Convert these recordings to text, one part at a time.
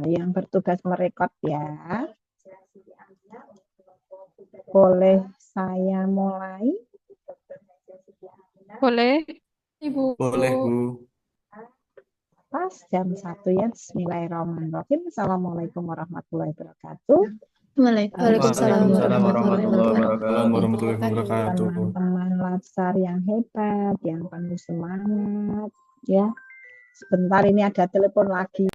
yang bertugas merekod ya. Boleh saya mulai? Boleh, Ibu. Boleh, Bu. Pas jam 1 ya. Bismillahirrahmanirrahim. Assalamualaikum warahmatullahi wabarakatuh. Waalaikumsalam Waalaikumsalam warahmatullahi warahmatullahi wabarakatuh. wabarakatuh. Teman-teman Latsar yang hebat, yang penuh semangat ya. Sebentar ini ada telepon lagi.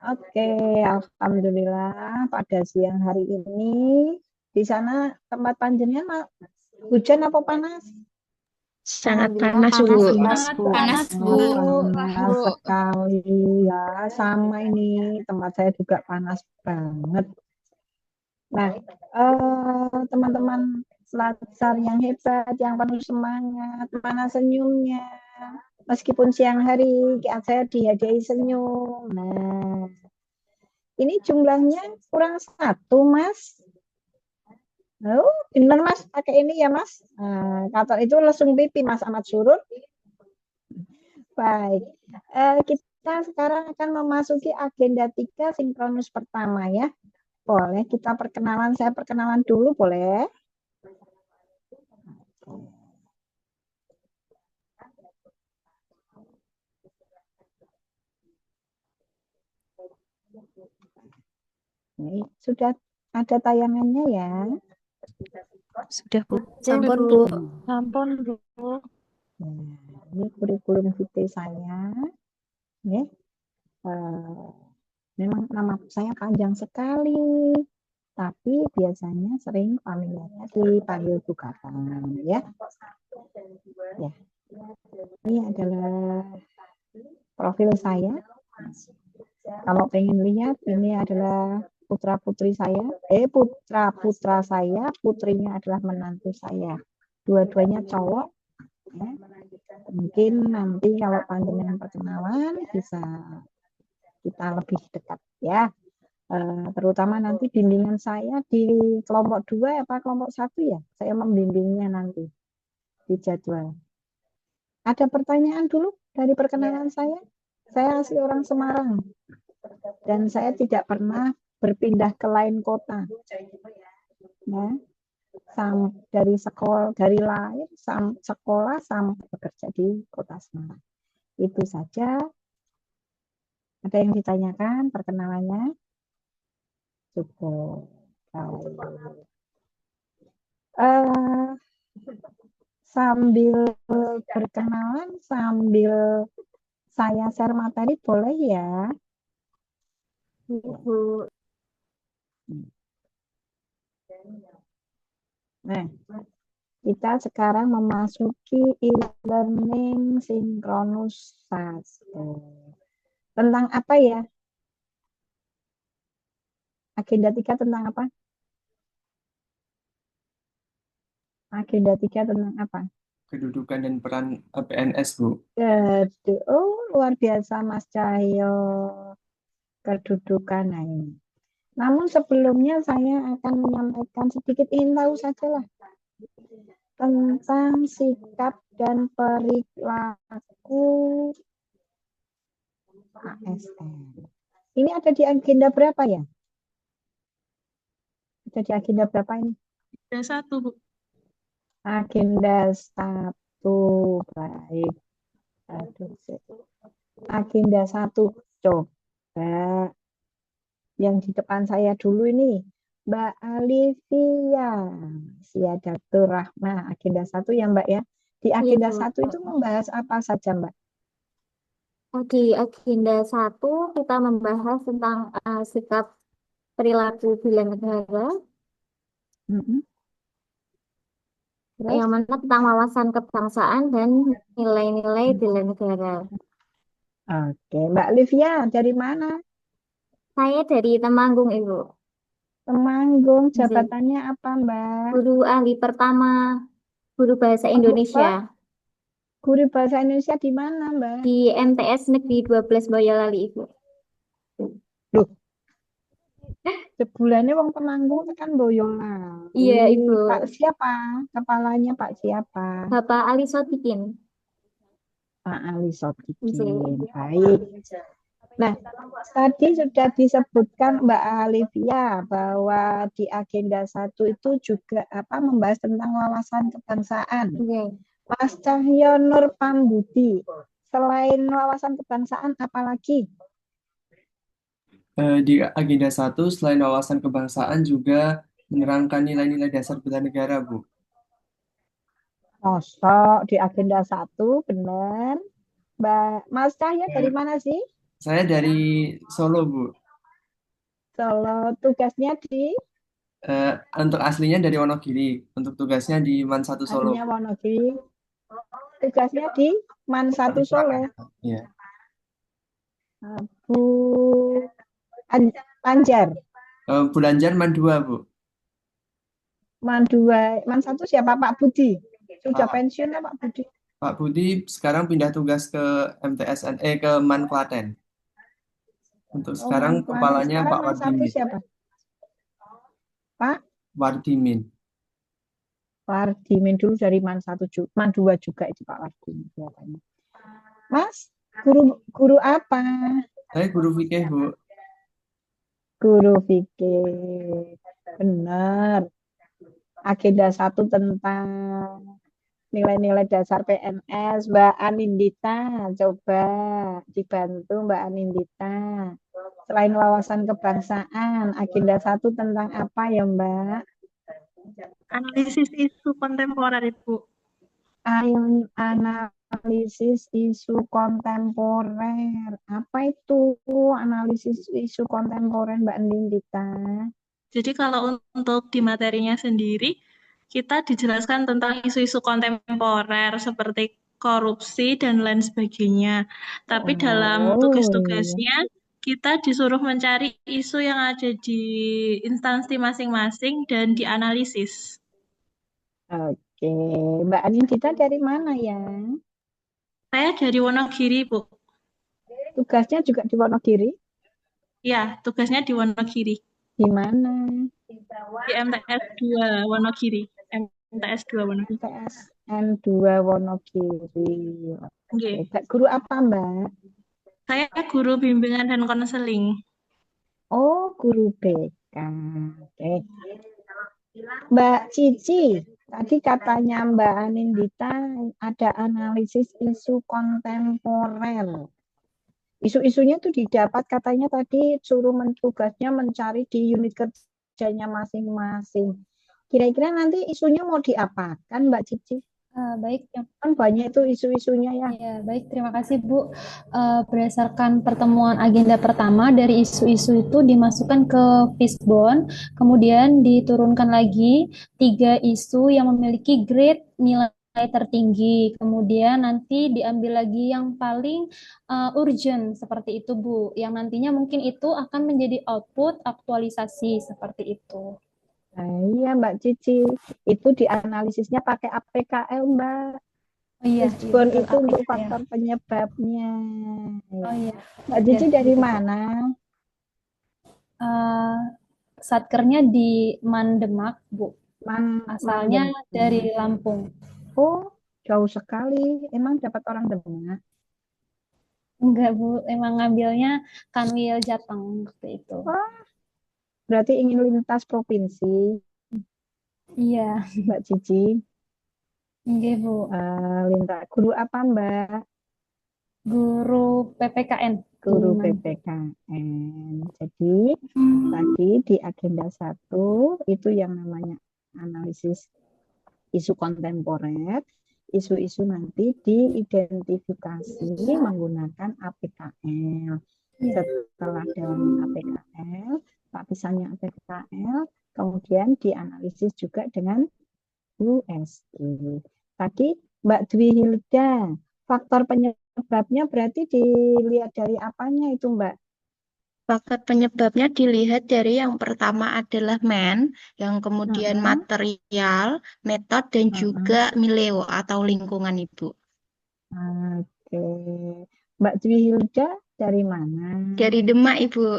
Oke, alhamdulillah pada siang hari ini di sana tempat panjenengan hujan apa panas? Sangat Alhamdulillah panas, Bu. panas, Bu. Panas sekali ya, sama ini tempat saya juga panas banget. Nah, teman-teman Latsar yang hebat, yang penuh semangat, mana senyumnya? Meskipun siang hari saya dihadiahi senyum. Nah, ini jumlahnya kurang 1, Mas. Oh, benar Mas, pakai ini ya Mas. Nah, kata itu langsung pipi Mas Ahmad Surut. Baik, kita sekarang akan memasuki agenda 3 sinkronus pertama ya. Boleh kita perkenalan, saya perkenalan dulu boleh? Ini sudah ada tayangannya ya. Sudah, Bu. Sampun, Bu. Sampun, Bu. Nah, ini kurikulum vitae saya. Ya. Memang nama saya panjang sekali, tapi biasanya sering familiarnya dipanggil Bu Kakang ya. Ya. Ini adalah profil saya. Kalau pengen lihat, ini adalah putra-putri saya. Putra-putra saya, putrinya adalah menantu saya. Dua-duanya cowok. Ya. Mungkin nanti kalau panjenengan perkenalan bisa kita lebih dekat ya. Terutama nanti bimbingan saya di kelompok 2 apa kelompok 1 ya. Saya membimbingnya nanti di jadwal. Ada pertanyaan dulu dari perkenalan saya? Saya asli orang Semarang dan saya tidak pernah berpindah ke lain kota. Nah, dari sekolah, dari lahir sekolah sampai bekerja di kota Semarang. Itu saja. Ada yang ditanyakan perkenalannya? Cukup. Sambil berkenalan, sambil saya share materi boleh ya? Bu. Nah, kita sekarang memasuki e-learning sinkronus 1. Tentang apa ya? Agenda 3 tentang apa? Agenda 3 tentang apa? Kedudukan dan peran PNS, Bu. Oh, luar biasa Mas Cahyo. Kedudukan nah ini. Namun sebelumnya saya akan menyampaikan sedikit ingin tahu sajalah tentang sikap dan perilaku ASN. Ini ada di agenda berapa ya? Ada di agenda berapa ini? Ada 1, Bu. Agenda 1. Baik. Agenda 1. Coba yang di depan saya dulu ini. Mbak Alivia, Siadatul Rahmah, agenda 1 ya Mbak ya. Di agenda 1 itu membahas apa saja Mbak? Di agenda 1 kita membahas tentang sikap perilaku bela negara, Terus? yang mana tentang wawasan kebangsaan dan nilai-nilai bela negara. Oke, Mbak Livia dari mana? Saya dari Temanggung, Ibu. Temanggung, jabatannya apa Mbak? Guru ahli pertama, guru bahasa Indonesia. guru bahasa Indonesia di mana, Mbak? Di MTS Negeri 12 Boyolali, Ibu. Loh, sebulannya wong Temanggung kan Boyolali. Iya, Ibu. Pak siapa? Kepalanya Pak siapa? Bapak Ali Sodikin. Pak Ali Sodikin. Nggih. Baik. Nah, tadi sudah disebutkan Mbak Alivia bahwa di agenda 1 itu juga membahas tentang wawasan kebangsaan. Nggih. Mas Cahyo Nur Pambudi, selain wawasan kebangsaan apalagi? Di agenda 1 selain wawasan kebangsaan juga menerangkan nilai-nilai dasar bela negara, Bu. Mosok di agenda 1 benar. Mbak Mas Cahyo dari mana sih? Saya dari Solo, Bu. Solo, tugasnya di Untuk aslinya dari Wonogiri, untuk tugasnya di Man 1 Solo. aslinya Wonogiri. Tugasnya di Man 1 Solo. Iya. Bu Lanjar. Bu Lanjar Man 2, Bu. Man 2, Man 1 siapa? Pak Budi. Sudah Pak pensiun ya Pak Budi? Pak Budi sekarang pindah tugas ke MTSN, ke Man Klaten. Untuk Oh, sekarang Man Klaten. kepalanya Sekarang Pak Man 1 Wardimin. siapa? Pak Wardimin. Wardimin dulu dari Man 1 Man 2 juga itu Pak Wardimin kelihatannya. Mas, guru apa? Saya guru fikih, Bu. Guru fikih. Benar. Agenda 1 tentang nilai-nilai dasar PNS. Mbak Anindita, coba dibantu Mbak Anindita. Selain wawasan kebangsaan, agenda 1 tentang apa ya Mbak? Analisis isu kontemporer, Ibu. Analisis isu kontemporer. Apa itu analisis isu kontemporer Mbak Anindita? Jadi kalau untuk di materinya sendiri, kita dijelaskan tentang isu-isu kontemporer seperti korupsi dan lain sebagainya. Tapi dalam Oh, tugas-tugasnya, kita disuruh mencari isu yang ada di instansi masing-masing dan dianalisis. oke. Mbak Anindita dari mana ya? Saya dari Wonogiri, Bu. Tugasnya juga di Wonogiri? Ya, tugasnya di Wonogiri. Di mana? Di MTS 2 Wonogiri. MTS 2 Wonogiri. PSN 2 Wonogiri. Oke. Oke. Guru apa Mbak? Saya guru bimbingan dan konseling. Oh, guru BK. Oke. Mbak Cici, tadi katanya Mbak Anindita ada analisis isu kontemporer. Isu-isunya tuh didapat katanya tadi suruh tugasnya mencari di unit kerjanya masing-masing. Kira-kira nanti isunya mau diapakan Mbak Cici? Baik, Kan banyak itu isu-isunya ya. ya, baik. Terima kasih, Bu. Berdasarkan pertemuan agenda pertama, dari isu-isu itu dimasukkan ke Fishbone, kemudian diturunkan lagi 3 isu yang memiliki grade nilai tertinggi, kemudian nanti diambil lagi yang paling urgent seperti itu, Bu. Yang nantinya mungkin itu akan menjadi output aktualisasi seperti itu. Nah, iya Mbak Cici, itu dianalisisnya pakai APKL Mbak. Oh iya, Fishbone betul, itu untuk APKL. faktor penyebabnya. Oh iya. Mbak Cici Ya, dari betul. mana? Satkernya di Mandemak, Bu. Asalnya Mandem. dari Lampung. Oh, jauh sekali. Emang dapat orang Demak? Enggak, Bu. Emang ngambilnya Kanwil Jateng seperti itu. Oh, berarti ingin lintas provinsi, Iya, Mbak Cici. enggak, Bu. Lintas guru apa Mbak? Guru PPKN. Guru Gimana? PPKN. Jadi tadi di agenda 1 itu yang namanya analisis isu kontemporer. Isu-isu nanti diidentifikasi menggunakan APKL. Setelah dalam APKL, lapisannya APKL, kemudian dianalisis juga dengan USG. Tadi Mbak Dwi Hilda, faktor penyebabnya berarti dilihat dari apanya itu Mbak? Faktor penyebabnya dilihat dari yang pertama adalah yang kemudian material, metode, dan juga mileo atau lingkungan, Ibu. Oke. Mbak Dwi Hilda dari mana? Dari Demak, Ibu.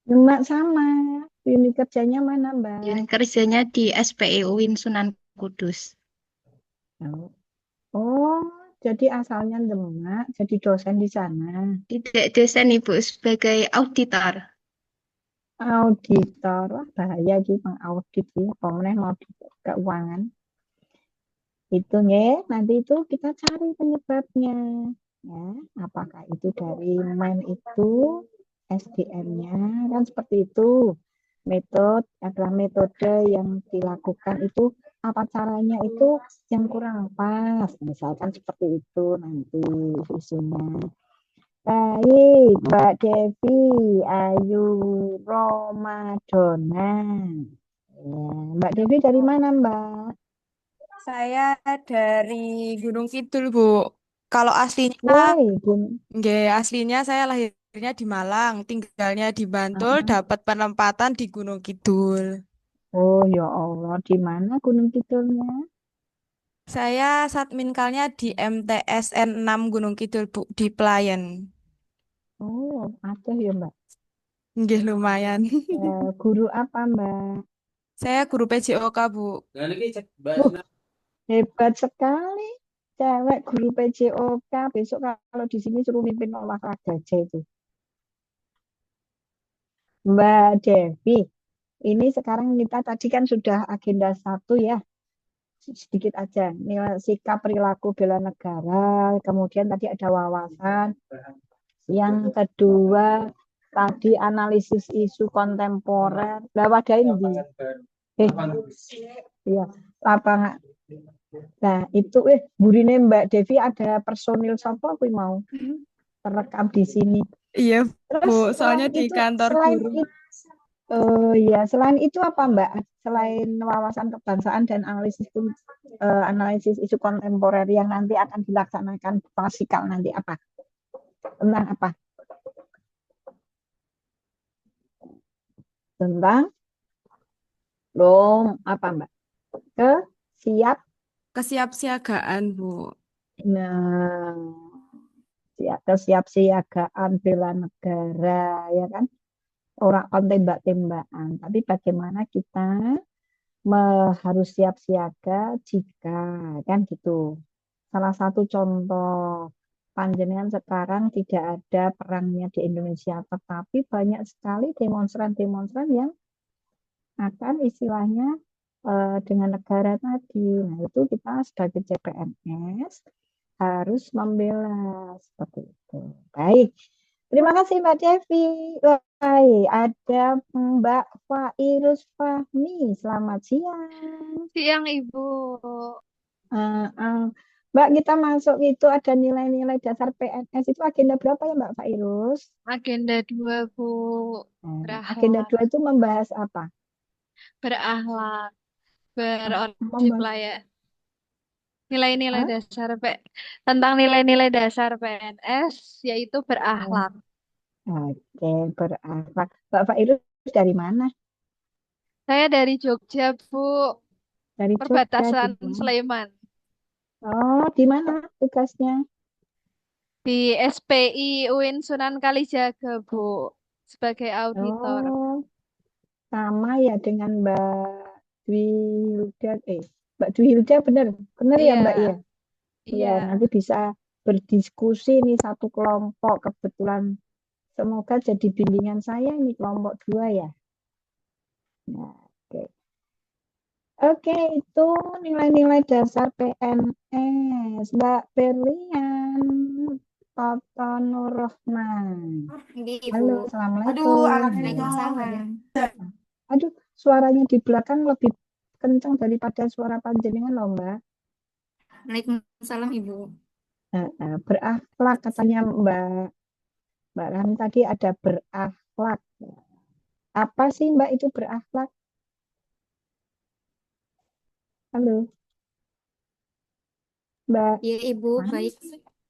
Demak sama. Unit kerjanya mana, Mbak? Unit kerjanya di SPI UIN Sunan Kudus. Oh, oh, jadi asalnya Demak, jadi dosen di sana. Tidak dosen, Ibu, sebagai auditor. Auditor, wah bahaya sih mengaudit ya. Pemenang mau di keuangan. Itu ya, nanti itu kita cari penyebabnya. Ya, apakah itu dari main itu, SDM-nya, kan seperti itu. Metode adalah metode yang dilakukan itu apa caranya itu yang kurang pas. Misalkan seperti itu nanti isunya. Baik, Mbak Devi, Ayu, Romadona. Ya, Mbak Devi dari mana, Mbak? Saya dari Gunung Kidul, Bu. Kalau aslinya, Woi, Bun. nggih, aslinya saya lahirnya di Malang, tinggalnya di Bantul, dapat penempatan di Gunung Kidul. Oh, ya Allah, di mana Gunung Kidulnya? Saya satminkalnya di MTSN 6 Gunung Kidul, Bu, di Pelayan. Oh, Aceh ya, Mbak. Nggih, lumayan. Guru apa, Mbak? Saya guru PJOK, Bu. Wuh, hebat sekali. Cewek guru PJOK. Besok kalau di sini suruh mimpin olahraga aja itu. Mbak Devi, ini sekarang kita tadi kan sudah agenda 1 ya. Sedikit aja. Nilai sikap perilaku bela negara. Kemudian tadi ada wawasan. Yang kedua, tadi analisis isu kontemporer. Lah wadain di. Iya, lapangan. Nah, itu burine Mbak Devi ada personil sapa kuwi mau terekam di sini. Iya, Terus Bu. Soalnya selain di itu, kantor selain guru. itu, ya, selain itu apa Mbak? Selain wawasan kebangsaan dan analisis isu kontemporer yang nanti akan dilaksanakan klasikal nanti apa? Tentang apa? Tentang apa Mbak? Ke siap. Kesiapsiagaan, Bu. Nah, kesiapsiagaan bela negara ya kan? Orang on tembak-tembakan, tapi bagaimana kita harus siap siaga jika kan gitu. Salah satu contoh panjenengan sekarang tidak ada perangnya di Indonesia, tetapi banyak sekali demonstran-demonstran yang akan istilahnya dengan negara tadi. Nah, itu kita sebagai CPNS harus membela seperti itu. Baik. Terima kasih Mbak Devi. Baik, ada Mbak Fairuz Fahmi. Selamat siang. Siang, Ibu. Mbak, kita masuk itu ada nilai-nilai dasar PNS. Itu agenda berapa ya Mbak Fairuz? Agenda 2, Bu. Agenda 2 Berakhlak. itu membahas apa? Berakhlak. Berorjib Membahas lah ya. Nilai-nilai apa? dasar tentang nilai-nilai dasar PNS, yaitu Oh, berakhlak. Oke, berakhlak. Mbak Fairuz dari mana? Saya dari Jogja, Bu. Dari Jogja, di Perbatasan mana? Sleman. Oh, di mana tugasnya? Di SPI UIN Sunan Kalijaga, Bu. Sebagai auditor. Oh, sama ya dengan Mbak Dwi Hilda. Mbak Dwi Hilda benar, benar ya Mbak Iya, ya? Iya, iya. nanti bisa berdiskusi nih satu kelompok. Kebetulan semoga jadi bimbingan saya ini kelompok 2 ya. Nah, oke. Oke, itu nilai-nilai dasar PNS. Mbak Berlian, Toto Nur Rohman. Ini Halo, Ibu. Assalamualaikum. Waalaikumsalam. Aduh, suaranya di belakang lebih kencang daripada suara panjenengan loh, Mbak. Waalaikumsalam Ibu. Berakhlak katanya Mbak Ram tadi ada berakhlak. Apa sih Mbak itu berakhlak? Halo, Mbak. Ya Ibu, Mana? baik.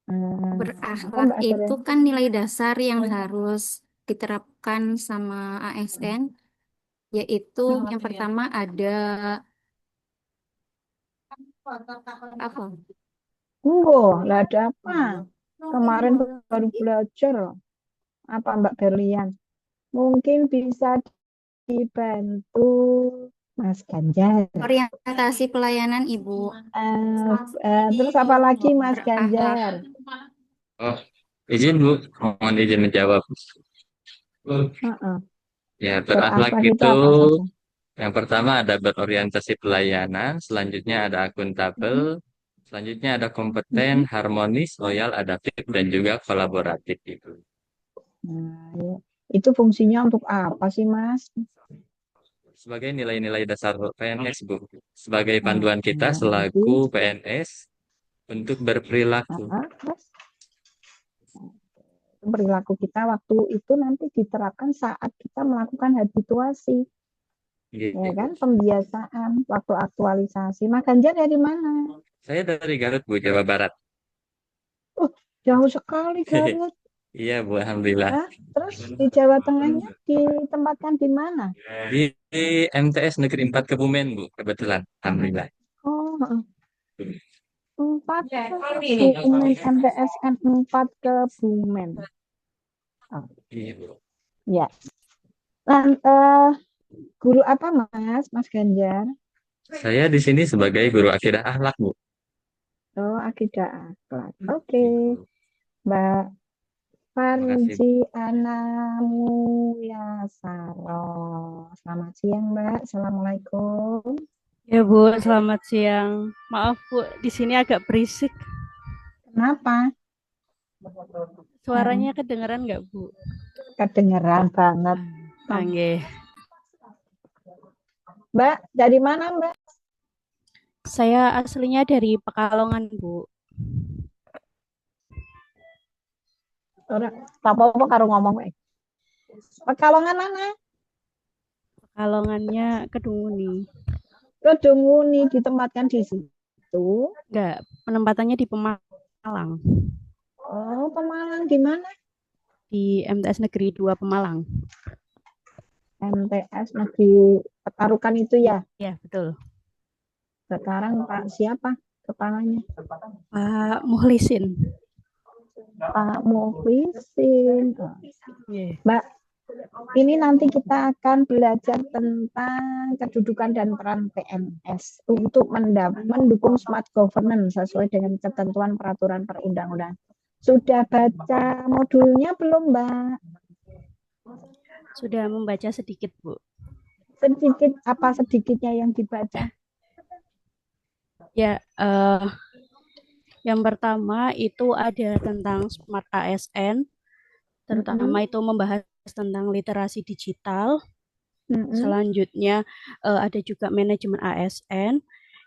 Apa Berakhlak Mbak Sarah? itu kan nilai dasar yang harus diterapkan sama ASN, yaitu yang pertama ada apa? Lah ada apa? Kemarin baru belajar loh. Apa Mbak Berlian? Mungkin bisa dibantu Mas Ganjar. Orientasi pelayanan Ibu. Terus apa lagi Mas Berakhlak. Ganjar? Oh, izin Bu, mohon izin menjawab. Heeh. Ya, berakhlak Berakhlak itu itu apa saja? yang pertama ada berorientasi pelayanan, selanjutnya ada Mm-mm. akuntabel, selanjutnya ada kompeten, Mm-mm. harmonis, loyal, adaptif, dan juga kolaboratif itu. Nah, ya. Itu fungsinya untuk apa sih Mas? Sebagai nilai-nilai dasar PNS, Bu. Sebagai panduan kita Jadi, selaku PNS untuk berperilaku. terus perilaku kita waktu itu nanti diterapkan saat kita melakukan habituasi, ya Gitu. kan? Pembiasaan, waktu aktualisasi. Mas Ganjar dari mana? Saya dari Garut, Bu, Jawa Barat. Jauh sekali Garut. Iya, Bu, Alhamdulillah. Terus di Jawa Tengahnya ditempatkan di mana? Di MTS Negeri 4 Kebumen, Bu, kebetulan. Alhamdulillah. Oh, 4 Kebumen, MTSN 4 Kebumen. Oh, Iya, Bu. ya. Dan guru apa Mas Ganjar? Saya di sini sebagai guru akidah akhlak, Bu. Oh, akidah akhlak. Oke. Mbak Makasih. Farji Anamuyasaro. Selamat siang, Mbak. Assalamualaikum. Ya Bu, selamat siang. Maaf Bu, di sini agak berisik. Kenapa? Suaranya kedengeran nggak Bu? Kedengeran banget. Oke. Mbak, dari mana, Mbak? Saya aslinya dari Pekalongan Bu. Ora, apa-apa karo ngomong wae. Pekalongan mana? Pekalongannya Kedunguni. Kedunguni ditempatkan di situ. Enggak, penempatannya di Pemalang. Oh, Pemalang di mana? Di MTS Negeri 2 Pemalang. MTS Negeri Petarukan itu ya? Ya, betul. Sekarang Pak siapa kepalanya? Pak Muhlisin. Pak Muhlisin. Yeah. Mbak, ini nanti kita akan belajar tentang kedudukan dan peran PNS untuk mendukung smart governance sesuai dengan ketentuan peraturan perundang-undangan. Sudah baca modulnya belum, Mbak? Sudah membaca sedikit, Bu. Sedikit, apa sedikitnya yang dibaca? Ya, yang pertama itu ada tentang Smart ASN, terutama itu membahas tentang literasi digital. Selanjutnya ada juga manajemen ASN,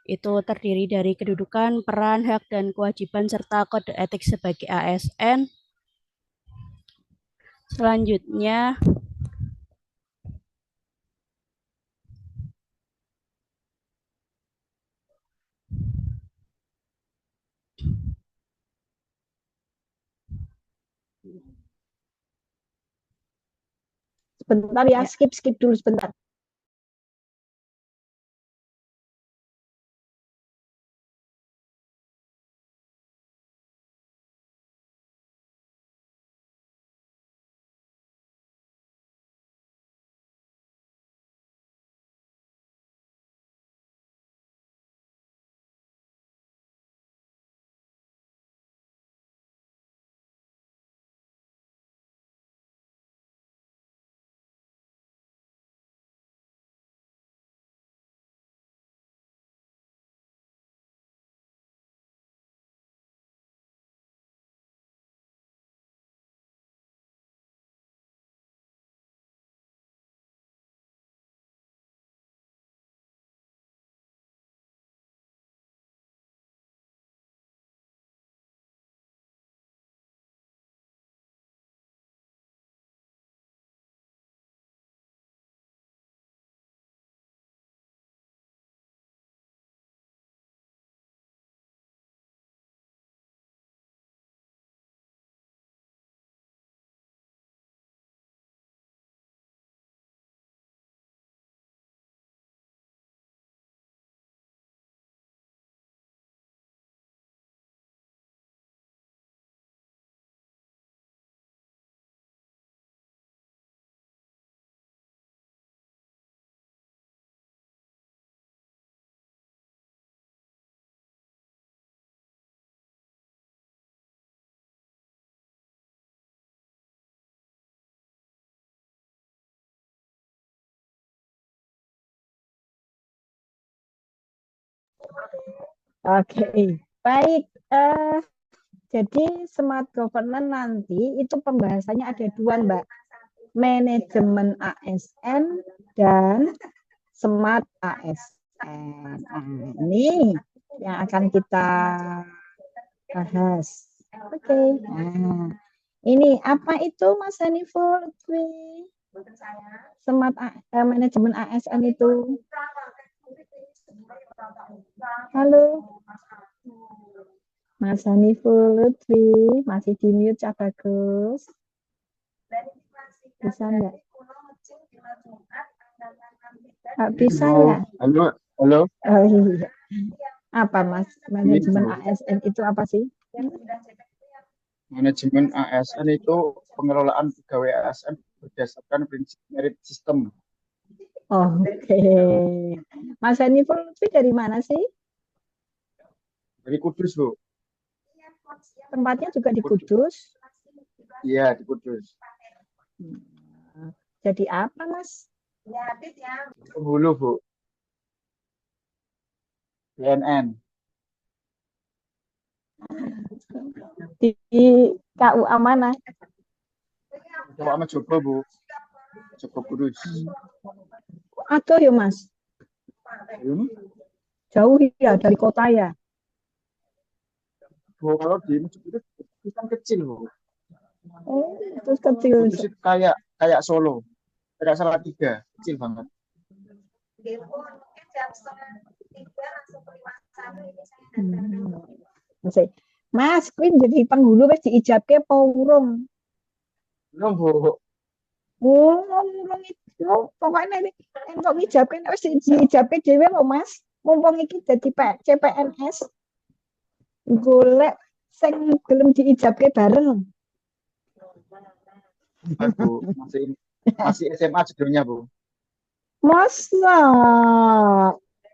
itu terdiri dari kedudukan, peran, hak, dan kewajiban, serta kode etik sebagai ASN. Selanjutnya, sebentar ya, skip dulu sebentar. Oke, baik. Jadi smart governance nanti itu pembahasannya ada dua, Mbak. Manajemen ASN dan smart ASN. Nah, ini yang akan kita bahas. Oke. Nah, ini apa itu Mas Haniful? Smart manajemen ASN itu. Halo. Mas Haniful Lutfi, masih di mute Cak Bagus. Bisa enggak? Nggak bisa ya? Halo, halo. Oh iya. Apa Mas? Manajemen ASN itu apa sih? Manajemen ASN itu pengelolaan pegawai ASN berdasarkan prinsip merit system. Oke. Mas Haniful Lutfi dari mana sih? Dari Kudus, Bu. Tempatnya juga di Kudus. Iya, di Kudus. Jadi apa, Mas? Penghulu, Bu. BNN. Di KUA mana? Coba sama Joko, Bu. Joko Kudus. Aduh ya, Mas. Ini, Jauh ya dari kota ya? Bu, kalau di Masjid Kudus itu kan kecil, Bu. Oh, terus kecil. Kudus itu kayak Solo. Kayak Salatiga, kecil banget. Mas, Queen jadi penghulu wis diijabke apa urung? Belum, Bu. Urung itu pokoknya ini entuk ngijabke wis diijabke dhewe lho, Mas. Mumpung iki dadi CPNS. Golek sing gelem diijabke bareng. Bu, masih SMA judulnya, Bu. Masa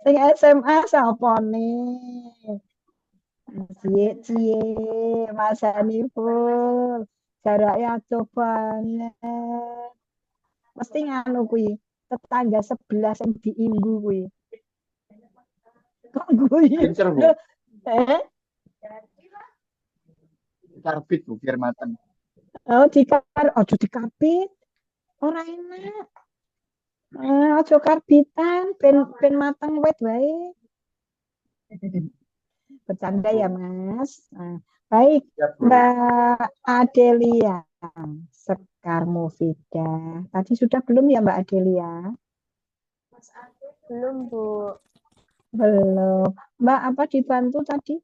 sing SMA sapa nih? Cie Mas Haniful jaraknya jauh banget. Mesti nganu kuwi tetangga sebelah yang diimbu kuwi. Kok kuwi? Pincer, Bu. Karbit, Bu, biar matang. Oh, dikarbit. Ora enak. Aja karbitan, ben matang wet wae. Bercanda ya, Mas. Nah, baik, Ya, Bu. Mbak Adelia Sekar Mufidah. Tadi sudah belum ya, Mbak Adelia? Belum, Bu. Belum. Mbak, apa dibantu tadi?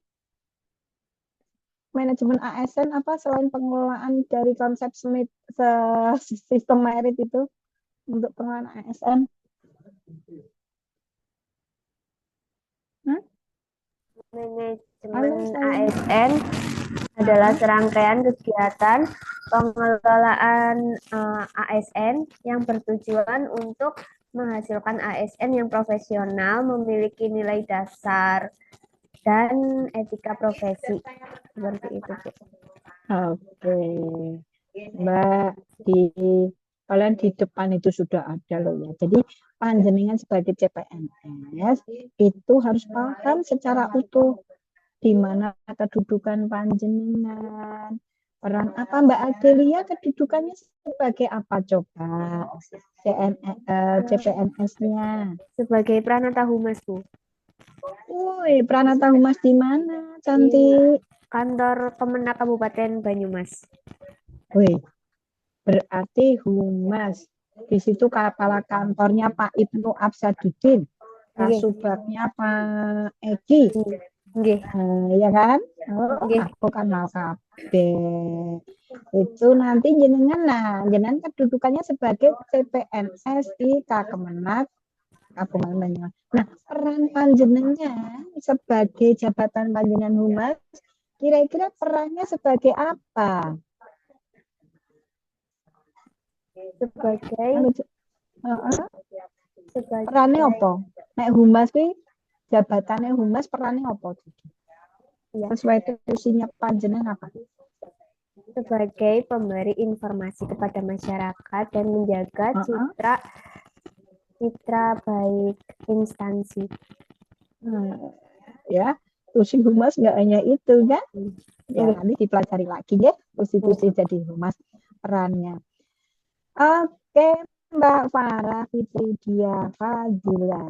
Manajemen ASN apa selain pengelolaan dari konsep sistem merit itu untuk pengelolaan ASN? Manajemen ASN adalah serangkaian kegiatan pengelolaan ASN yang bertujuan untuk menghasilkan ASN yang profesional, memiliki nilai dasar, dan etika profesi. Seperti itu, Bu. Oke. Mbak, kalian di depan itu sudah ada loh ya. Jadi panjenengan sebagai CPNS itu harus paham secara utuh di mana kedudukan panjenengan. Peran apa Mbak Adelia kedudukannya sebagai apa coba? CPNS-nya. Sebagai Pranata Humas, Bu. Woi, Pranata Humas di mana, cantik? Kantor Kemenak Kabupaten Banyumas. Woi, berarti Humas. Di situ kepala kantornya Pak Ibnu Absaduddin. Kasubagnya Pak Egi. Nggih. Ya kan? Oh, aku kan itu nanti jenengan kedudukannya sebagai CPNS di Kemenak Kabupaten Banyumas. Nah, peran panjenengan sebagai jabatan panjenengan Humas, kira-kira perannya sebagai apa? Sebagai perannya apa? Nek Humas kuwi jabatannya Humas perannya apa? Sesuai tusinya panjenengan apa? Sebagai pemberi informasi kepada masyarakat dan menjaga citra baik instansi. ya. Fungsi humas nggak hanya itu kan? Ya nanti dipelajari lagi ya fungsi-fungsi jadi humas perannya. Oke, Mbak Farah Fitri Dia Fadila.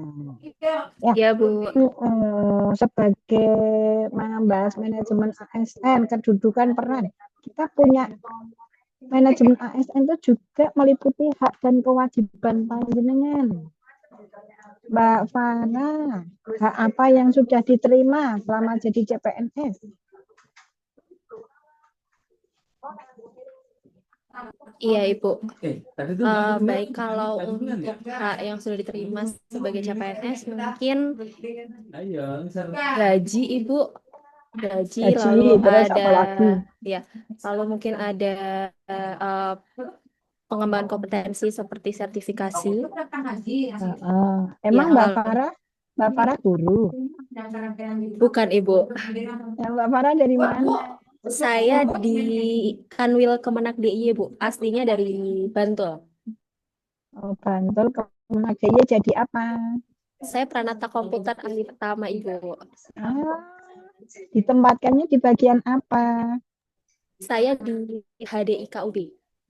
Ya, Bu. Sebagai membahas manajemen ASN, kedudukan peran, kita punya manajemen ASN itu juga meliputi hak dan kewajiban panjenengan. Mbak Farah, hak apa yang sudah diterima selama jadi CPNS? Iya, Ibu. Baik, kalau untuk hak yang sudah diterima sebagai CPNS, mungkin gaji, Ibu. Gaji, lalu terus apa ada, lagi? ya, lalu mungkin ada pengembangan kompetensi seperti sertifikasi. Emang Ya, Mbak Farah guru? bukan, Ibu. Yang Mbak Farah dari mana? Saya di Kanwil Kemenak DIY, Bu. Aslinya dari Bantul. Oh, Bantul Kemenak DIY jadi apa? Saya Pranata Komputer ahli pertama, Ibu. Ditempatkannya di bagian apa? Saya di HDIKUB,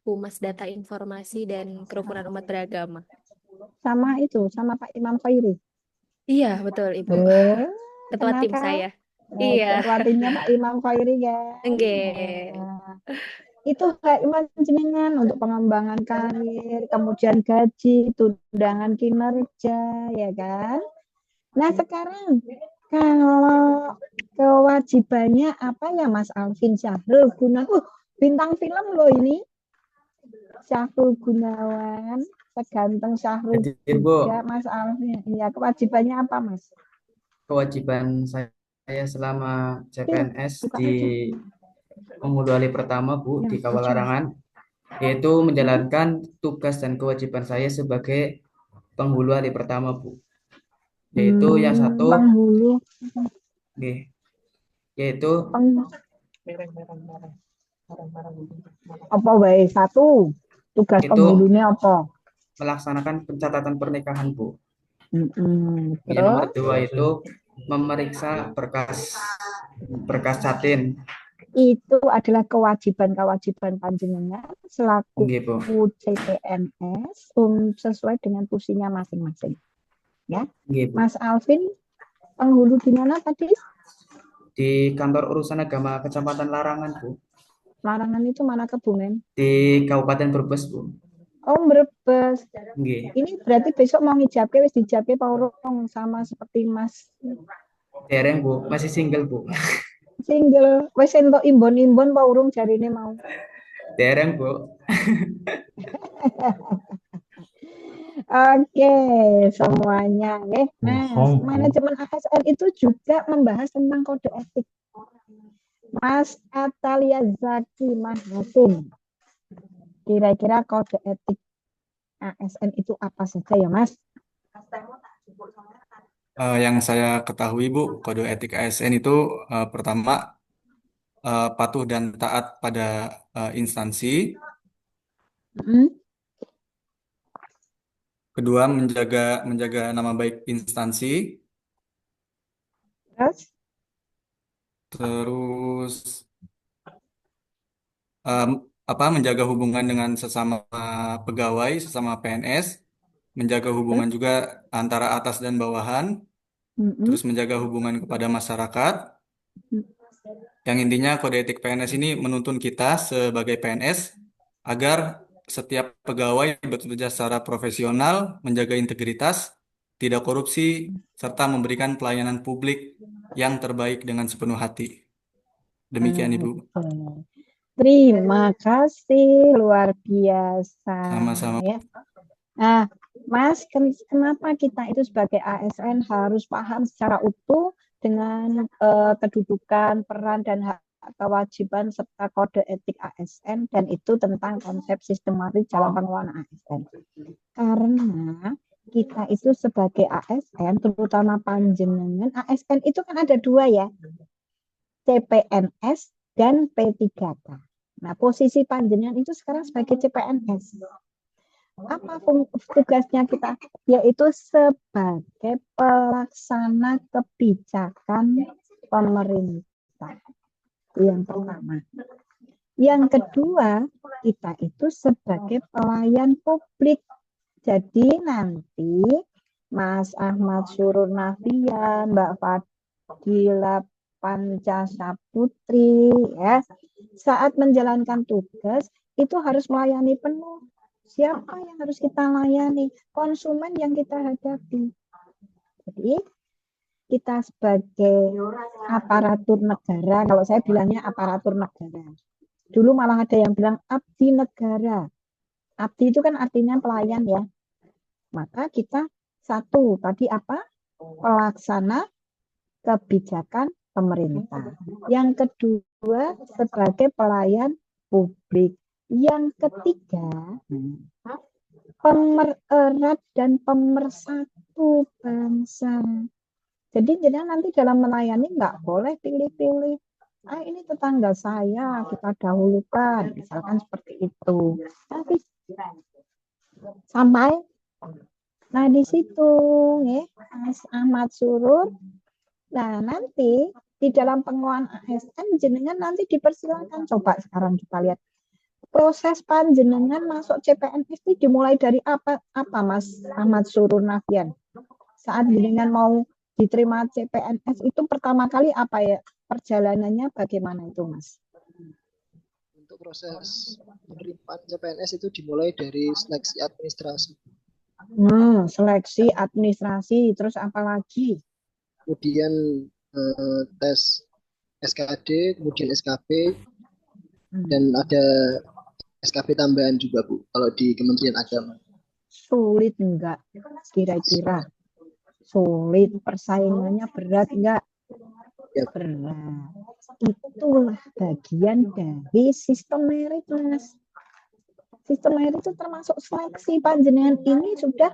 Humas Data Informasi dan Kerukunan Umat Beragama. Sama Pak Imam Khairi. Iya, betul, Ibu. Ketua kenal tim kan? saya. Iya. Ketua timnya Pak Imam Khairi ya. Enggak. Itu hak panjenengan untuk pengembangan karir, kemudian gaji, tunjangan kinerja, ya kan? Nah sekarang kalau kewajibannya apa ya Mas Alvin Syahrul Gunawan? Bintang film loh ini. Syahrul Gunawan, seganteng Syahrul Hadir, Bu. juga Mas Alvin. Iya, kewajibannya apa Mas? Kewajiban saya selama CPNS di penghulu alih pertama, Bu, di Kawal Larangan, yaitu menjalankan tugas dan kewajiban saya sebagai penghulu alih pertama, Bu. Yaitu yang satu, penghulu. yaitu apa wae satu tugas itu penghulunya apa? melaksanakan pencatatan pernikahan, Bu. Terus? Nomor dua itu memeriksa berkas catin. Itu adalah kewajiban panjenengan selaku Bu. CPNS sesuai dengan fungsinya masing-masing. Ya, Bu. Mas Alvin penghulu di mana tadi? Di kantor urusan agama Kecamatan Larangan, Bu. Larangan itu mana Kebumen? Di Kabupaten Brebes, Bu. Oh, Brebes. Nggih. Ini berarti besok mau ngijabke wis dijabke Pak Urung sama seperti Mas. Dereng, Bu, masih single, Bu. Single, wis entuk imbon-imbon Pak Urung jarine mau. Dereng, Bu. Oke, semuanya ya. Nah, manajemen ASN itu juga membahas tentang kode etik. Mas Atalia Zaki Mahasin. Kira-kira kode etik ASN itu apa saja ya, Mas? Yang saya ketahui, Bu, kode etik ASN itu pertama patuh dan taat pada instansi. Kedua, menjaga nama baik instansi. Terus menjaga hubungan dengan sesama pegawai, sesama PNS, menjaga hubungan juga antara atas dan bawahan, terus menjaga hubungan kepada masyarakat. Yang intinya kode etik PNS ini menuntun kita sebagai PNS agar setiap pegawai bekerja secara profesional, menjaga integritas, tidak korupsi, serta memberikan pelayanan publik yang terbaik dengan sepenuh hati. Demikian, Ibu. Terima kasih, luar biasa. Sama-sama. Ya. Nah, Mas, kenapa kita itu sebagai ASN harus paham secara utuh dengan kedudukan, peran, dan hak kewajiban serta kode etik ASN, dan itu tentang konsep sistematis dalam pengelolaan ASN. Karena kita itu sebagai ASN, terutama panjenengan, ASN itu kan ada dua ya, CPNS dan P3K. Nah, posisi panjenengan itu sekarang sebagai CPNS. Apa tugasnya kita? Yaitu sebagai pelaksana kebijakan pemerintah. Yang pertama. Yang kedua, kita itu sebagai pelayan publik. Jadi nanti Mas Ahmad Surur Nafian, Mbak Fadila Pancasaputri, ya, saat menjalankan tugas itu harus melayani penuh. Siapa yang harus kita layani? Konsumen yang kita hadapi. Jadi kita sebagai aparatur negara, kalau saya bilangnya aparatur negara. Dulu malah ada yang bilang abdi negara. Abdi itu kan artinya pelayan ya. Maka kita satu, tadi apa? Pelaksana kebijakan pemerintah. Yang kedua, sebagai pelayan publik. Yang ketiga, pemererat dan pemersatu bangsa. Jadi nanti dalam melayani nggak boleh pilih-pilih. Ini tetangga saya, kita dahulukan, misalkan seperti itu. Tapi sampai, nah di situ, ya, Mas Ahmad Surur. Nah nanti di dalam pengelolaan ASN jenengan nanti dipersilakan. Coba sekarang kita lihat proses panjenengan masuk CPNS ini dimulai dari apa Mas Ahmad Surur Nafian? Saat jenengan mau diterima CPNS itu pertama kali apa ya? Perjalanannya bagaimana itu, Mas? Untuk proses penerimaan CPNS itu dimulai dari seleksi administrasi. Seleksi administrasi, terus apa lagi? Kemudian tes SKD, kemudian SKP, dan ada SKP tambahan juga, Bu, kalau di Kementerian Agama. Sulit enggak? Kira-kira sulit, persaingannya berat enggak? Ya. Berat. Itulah bagian dari sistem merit, Mas. Sistem merit itu termasuk seleksi. Panjenengan ini sudah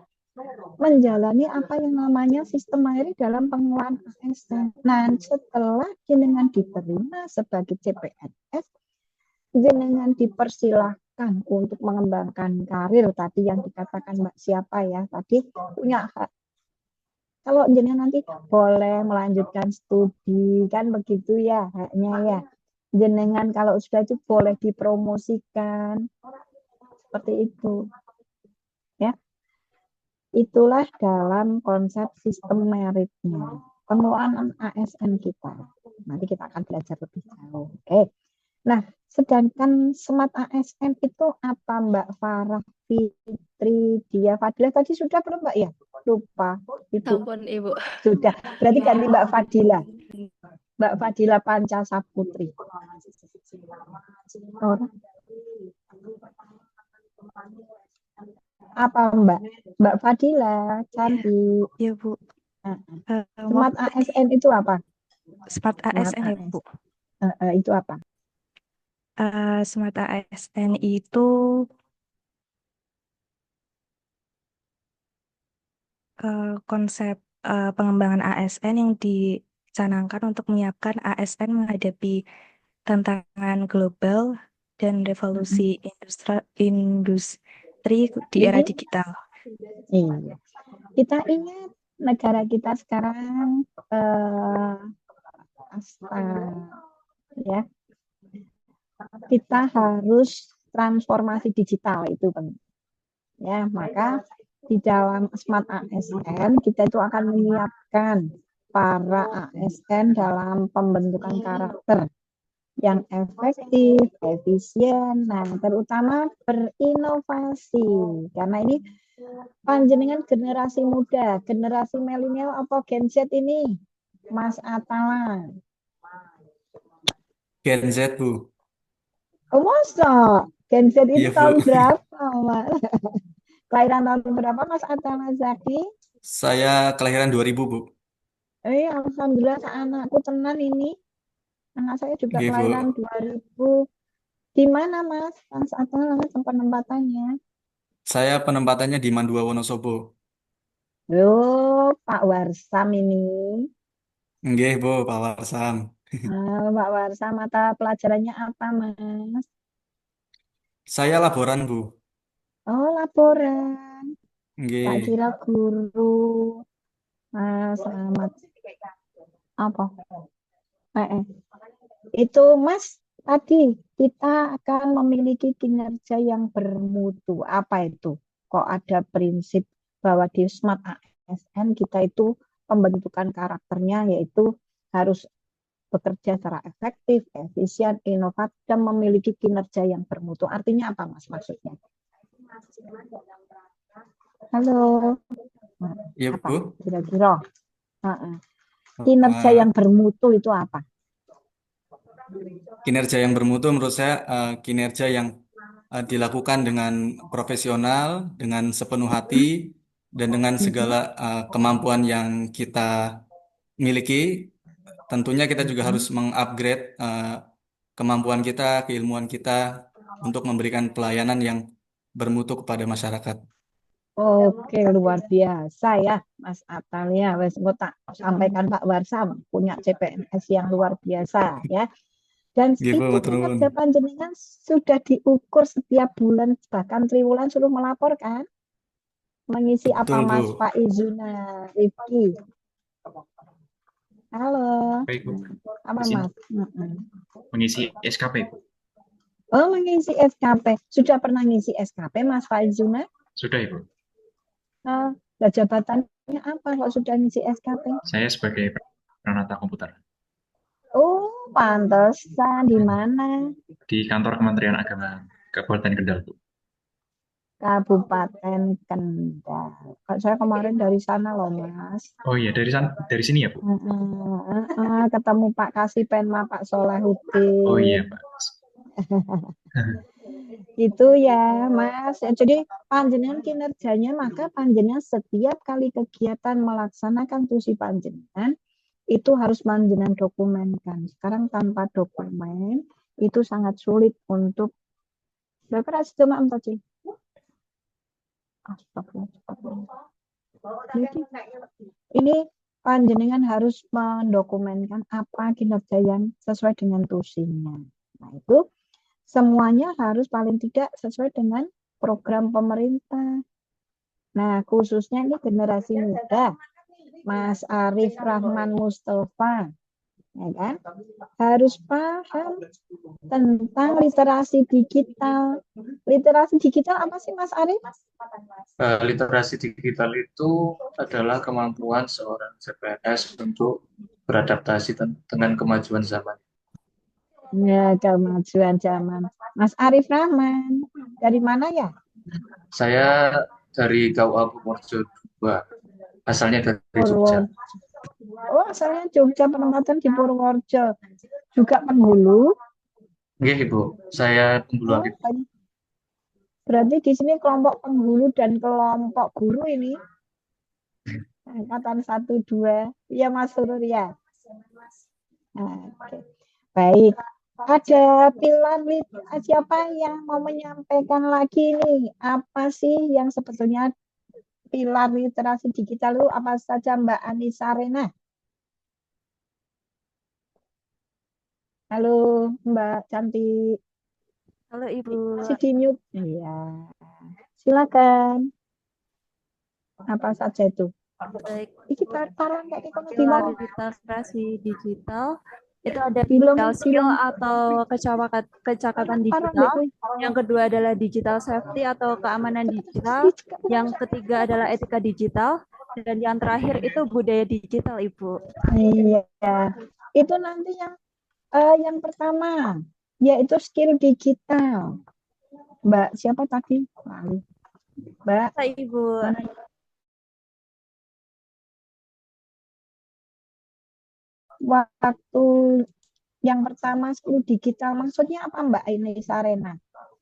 menjalani apa yang namanya sistem merit dalam pengelolaan ASN. Nah, setelah jenengan diterima sebagai CPNS, jenengan dipersilahkan untuk mengembangkan karir tadi yang dikatakan Mbak siapa ya, tadi punya hak. Kalau jenengan nanti boleh melanjutkan studi, kan begitu ya haknya ya. Jenengan kalau sudah itu boleh dipromosikan, seperti itu. Ya. Itulah dalam konsep sistem meritnya. Pengelolaan ASN kita. Nanti kita akan belajar lebih jauh. Oke. Nah, sedangkan SMART ASN itu apa Mbak Farah Fitri Dia Fadila tadi sudah belum Mbak ya? Lupa. Ampun, Ibu. Sudah. Berarti ganti Mbak Fadila. Mbak Fadila Pancasaputri. Apa Mbak? Mbak Fadila, cantik. Ya, Bu. SMART ASN itu apa? SMART ASN ya, Bu. Itu apa? SMART ASN itu konsep pengembangan ASN yang dicanangkan untuk menyiapkan ASN menghadapi tantangan global dan revolusi industri di era digital. Iya. Kita ingat negara kita sekarang ya. Kita harus transformasi digital itu penting. Ya, maka di dalam SMART ASN kita itu akan menyiapkan para ASN dalam pembentukan karakter yang efektif, efisien, nah terutama berinovasi. Karena ini panjenengan generasi muda, generasi milenial apa Gen Z ini, Mas Atala? Gen Z, Bu. Oh, masa? Gen Z itu Iya, Bu. tahun berapa, Mas? Kelahiran tahun berapa, Mas Atala Zaki? Saya kelahiran 2000, Bu. Alhamdulillah, anakku tenan ini. Anak saya juga Nggih, Bu. kelahiran 2000. Di mana, Mas Atala penempatannya? Saya penempatannya di Mandua Wonosobo. Loh, Pak Warsam ini. Nggih, Bu, Pak Warsam. Pak Warsam, mata pelajarannya apa, Mas? Saya laboran, Bu. Oh, laporan. Tak Nggih. kira guru. Selamat. Apa? Itu Mas, tadi kita akan memiliki kinerja yang bermutu. Apa itu? Kok ada prinsip bahwa di Smart ASN kita itu pembentukan karakternya yaitu harus bekerja secara efektif, efisien, inovatif, dan memiliki kinerja yang bermutu. Artinya apa, Mas, maksudnya? Halo. Iya, Apa Bu. kira-kira? Kinerja yang bermutu itu apa? Kinerja yang bermutu menurut saya kinerja yang dilakukan dengan profesional, dengan sepenuh hati, dan dengan segala kemampuan yang kita miliki. Tentunya kita juga harus mengupgrade kemampuan kita, keilmuan kita untuk memberikan pelayanan yang bermutu kepada masyarakat. Oke, luar biasa ya, Mas Atalia. Wes engko tak sampaikan Pak Warsam punya CPNS yang luar biasa ya. Dan Nggih, Bu, itu matur nuwun. kinerja panjenengan sudah diukur setiap bulan, bahkan triwulan suruh melapor kan? Mengisi apa, Betul, Bu. Mas Pak Izuna Rifki? Halo. Baik, Bu. Apa, Di sini Mas? mengisi SKP, Bu. Oh, mengisi SKP. Sudah pernah ngisi SKP, Mas Pak Izuna? Sudah, Ibu. Nah, jabatannya apa kalau sudah ngisi SKP? Saya sebagai peranata komputer Oh, pantesan. Di mana? di kantor Kementerian Agama Kabupaten Kendal, Bu. Kabupaten Kendal. Saya kemarin dari sana loh, Mas. Oh iya, dari sini ya, Bu. Ketemu Pak Kasipenma, Pak Solehudin. Oh iya, Pak. Itu ya, Mas. Jadi panjenengan kinerjanya, maka panjenengan setiap kali kegiatan melaksanakan tusi panjenengan itu harus panjenengan dokumenkan. Sekarang tanpa dokumen itu sangat sulit untuk berapa cuma Jadi ini panjenengan harus mendokumenkan apa kinerja yang sesuai dengan tusinya. Nah, itu semuanya harus paling tidak sesuai dengan program pemerintah. Nah, khususnya ini generasi muda, Mas Arif Rahman Mustafa, ya kan? Harus paham tentang literasi digital. Literasi digital apa sih, Mas Arif? Literasi digital itu adalah kemampuan seorang CPNS untuk beradaptasi dengan kemajuan zaman. Ya, kemajuan zaman. Mas Arif Rahman, dari mana ya? Saya dari KUA Purworejo 2, asalnya dari Jogja. Oh, asalnya Jogja, penempatan di Purworejo. Juga penghulu? Nggih, Ibu. Saya penghulu aktif. Berarti di sini kelompok penghulu dan kelompok guru ini angkatan 1, 2. Iya, Mas Surur ya. Oke. Baik. Ada pilar siapa yang mau menyampaikan lagi nih? Apa sih yang sebetulnya pilar literasi digital itu apa saja, Mbak Anissa Rena? Halo, Mbak Cantik. Halo Ibu. Masih di mute. Iya. Silakan. Apa saja itu? Baik. Kita taruh kayak Pilar literasi digital itu ada digital skill atau kecakapan digital. Yang kedua adalah digital safety atau keamanan digital. Yang ketiga adalah etika digital. Dan yang terakhir itu budaya digital, Ibu. Iya. Itu nanti yang pertama yaitu skill digital. Mbak siapa tadi? Mbak. Ibu. Waktu yang pertama skill digital maksudnya apa, Mbak Anissa Rena?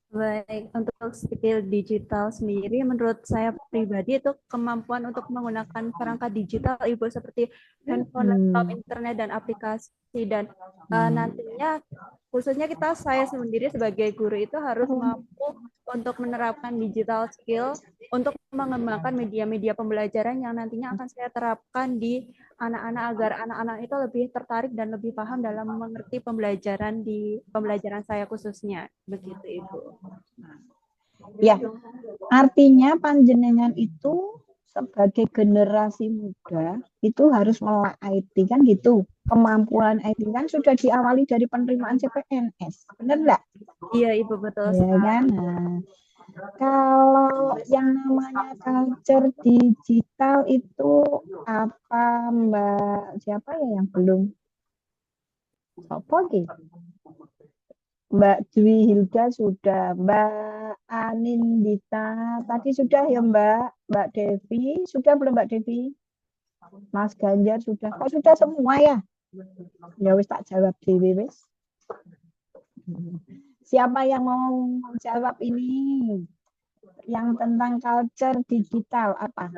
Baik, untuk skill digital sendiri menurut saya pribadi itu kemampuan untuk menggunakan perangkat digital Ibu seperti handphone, laptop, internet dan aplikasi dan nantinya khususnya saya sendiri sebagai guru itu harus mampu untuk menerapkan digital skill untuk mengembangkan media-media pembelajaran yang nantinya akan saya terapkan di anak-anak agar anak-anak itu lebih tertarik dan lebih paham dalam mengerti pembelajaran saya khususnya begitu Ibu. Ya, artinya panjenengan itu sebagai generasi muda itu harus melek IT kan gitu. Kemampuan IT kan sudah diawali dari penerimaan CPNS, benar nggak? Iya, Ibu, betul Ya sekali. kan. Nah, kalau yang namanya culture digital itu apa, Mbak? Siapa ya yang belum? Apa gitu? Mbak Dwi Hilda sudah, Mbak Anindita tadi sudah ya Mbak Devi sudah belum Mbak Devi? Mas Ganjar sudah, kok sudah semua ya? Ya wis tak jawab Dewi wis. Siapa yang mau jawab ini? Yang tentang culture digital apa?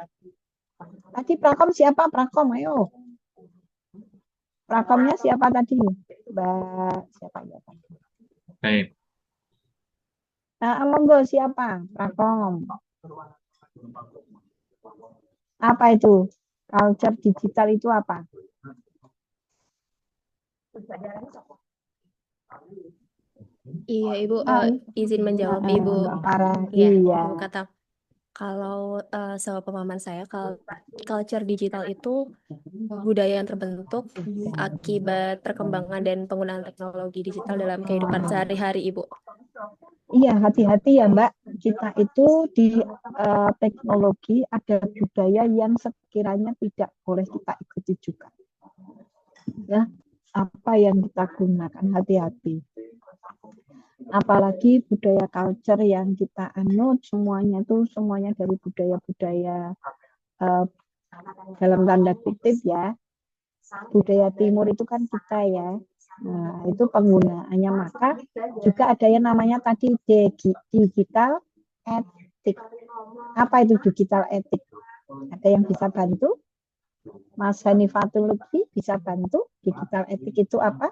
Tadi Prakom siapa? Prakom, ayo. Prakomnya siapa tadi? Mbak siapa ya? Baik. Monggo siapa? Prakom. Apa itu? Culture digital itu apa? Iya, Ibu, izin menjawab, Ibu. Iya. Ibu kata, kalau sepemahaman saya, culture digital itu budaya yang terbentuk akibat perkembangan dan penggunaan teknologi digital dalam kehidupan sehari-hari, Ibu. Iya, hati-hati ya Mbak. Kita itu di teknologi ada budaya yang sekiranya tidak boleh kita ikuti juga. Ya, apa yang kita gunakan, hati-hati. Apalagi budaya culture yang kita anut semuanya dari budaya-budaya dalam tanda kutip ya. Budaya timur itu kan kita ya. Nah, itu penggunaannya, maka juga ada yang namanya tadi digital etik. Apa itu digital etik? Ada yang bisa bantu? Mas Hanifatul Lutfi bisa bantu? Digital etik itu apa?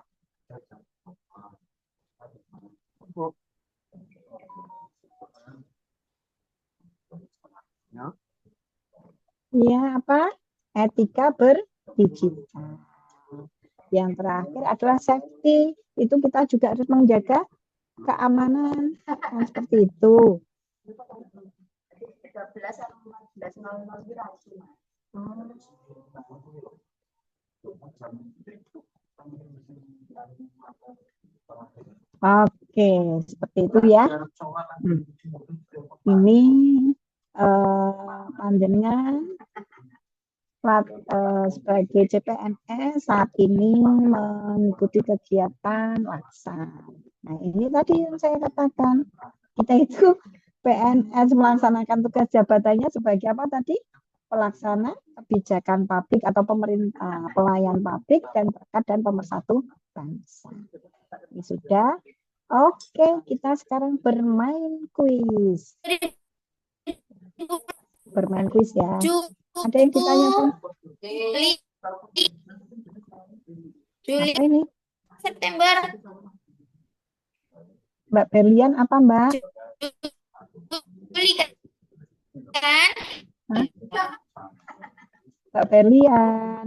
Ya, apa? Etika berdigital. Yang terakhir adalah safety. Itu kita juga harus menjaga keamanan. Nah, seperti itu. Oke, seperti itu ya. Ini panjenengan sebagai CPNS saat ini mengikuti kegiatan laksana. Nah, ini tadi yang saya katakan, kita itu PNS melaksanakan tugas jabatannya sebagai apa tadi? Pelaksana kebijakan publik atau pemerintah, pelayan publik dan perkat dan pemersatu bangsa. Ini sudah. Oke, kita sekarang bermain kuis. Bermain kuis ya. Ada yang ditanyakan? Juli. Apa ini? September. Mbak Berlian apa Mbak? Juli kan? Hah? Mbak Berlian.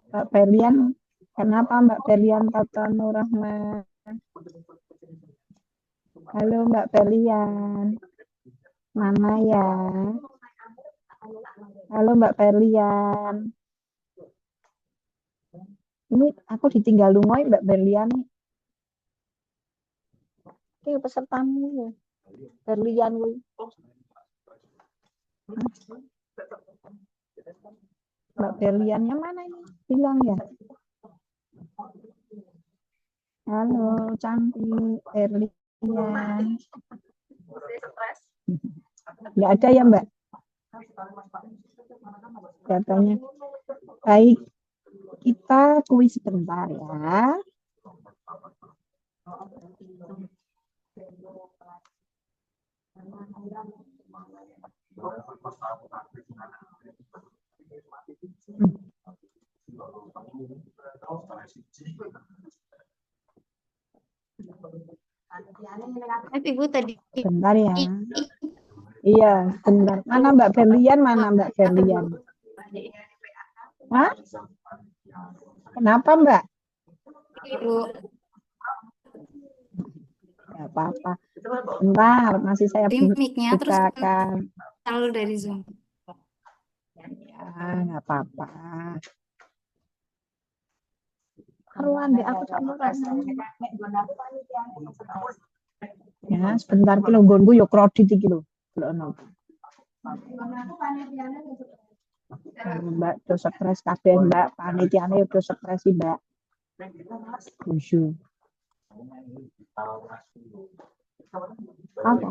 Mbak Berlian. Kenapa Mbak Berlian Tata Nurrahman? Halo Mbak Berlian. Mana ya? Halo Mbak Berlian. Ini aku ditinggal lungoy Mbak Berlian. Ini pesertamu. Berlian. Mbak Berliannya mana ini? Hilang ya? Halo, cantik Berlian. Nggak ada ya Mbak? Katanya. Baik, kita kuis sebentar ya. Ibu tadi. Bentar ya. Iya, bentar. Mana Mbak Berlian? Mana Mbak Berlian? Hah? Kenapa Mbak? Ibu. Gak apa-apa. Bentar, masih saya Mic-nya terus bukakan. selalu dari Zoom. Ya, nggak apa-apa. Karuan deh aku sama ya, sebentar ki lho nggonku yo kredit iki lho. Delokno. Mbak do stres kabeh Mbak, panitiane yo do stres sih Mbak. Kusu. Apa?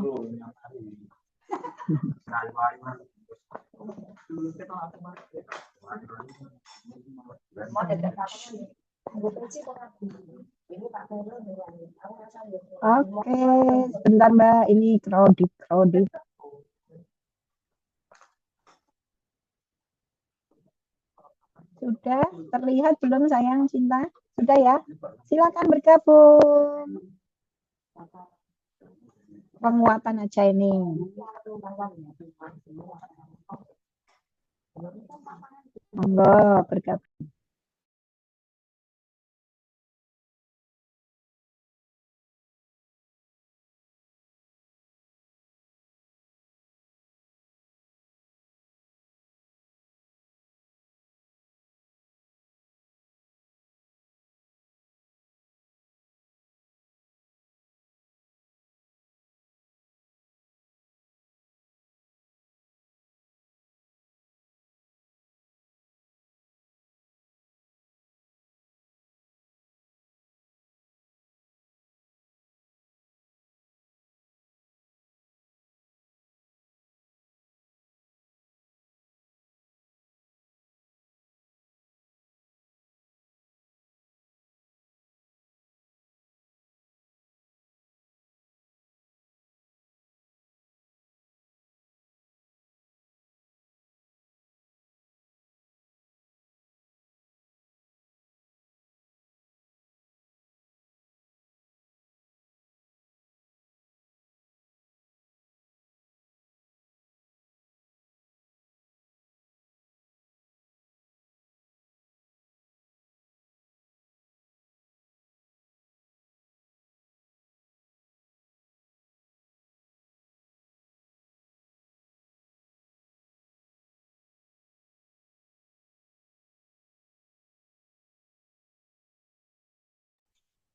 Oke, sebentar Mbak, ini kredit. Sudah terlihat belum sayang Cinta? Sudah ya? Silakan bergabung. Penguatan aja ini. Monggo bergabung.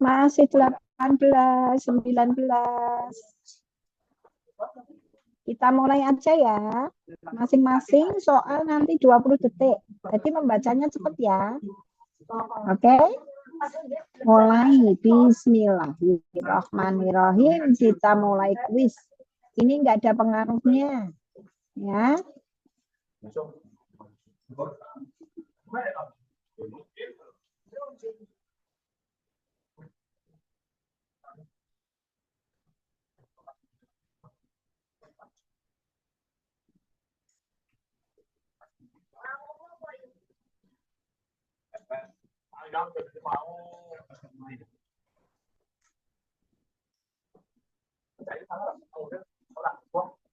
Masih 18, 19. Kita mulai aja ya. Masing-masing soal nanti 20 detik. Jadi membacanya cepat ya. Oke? Mulai. Bismillahirrahmanirrahim. Kita mulai kuis. Ini enggak ada pengaruhnya. Ya.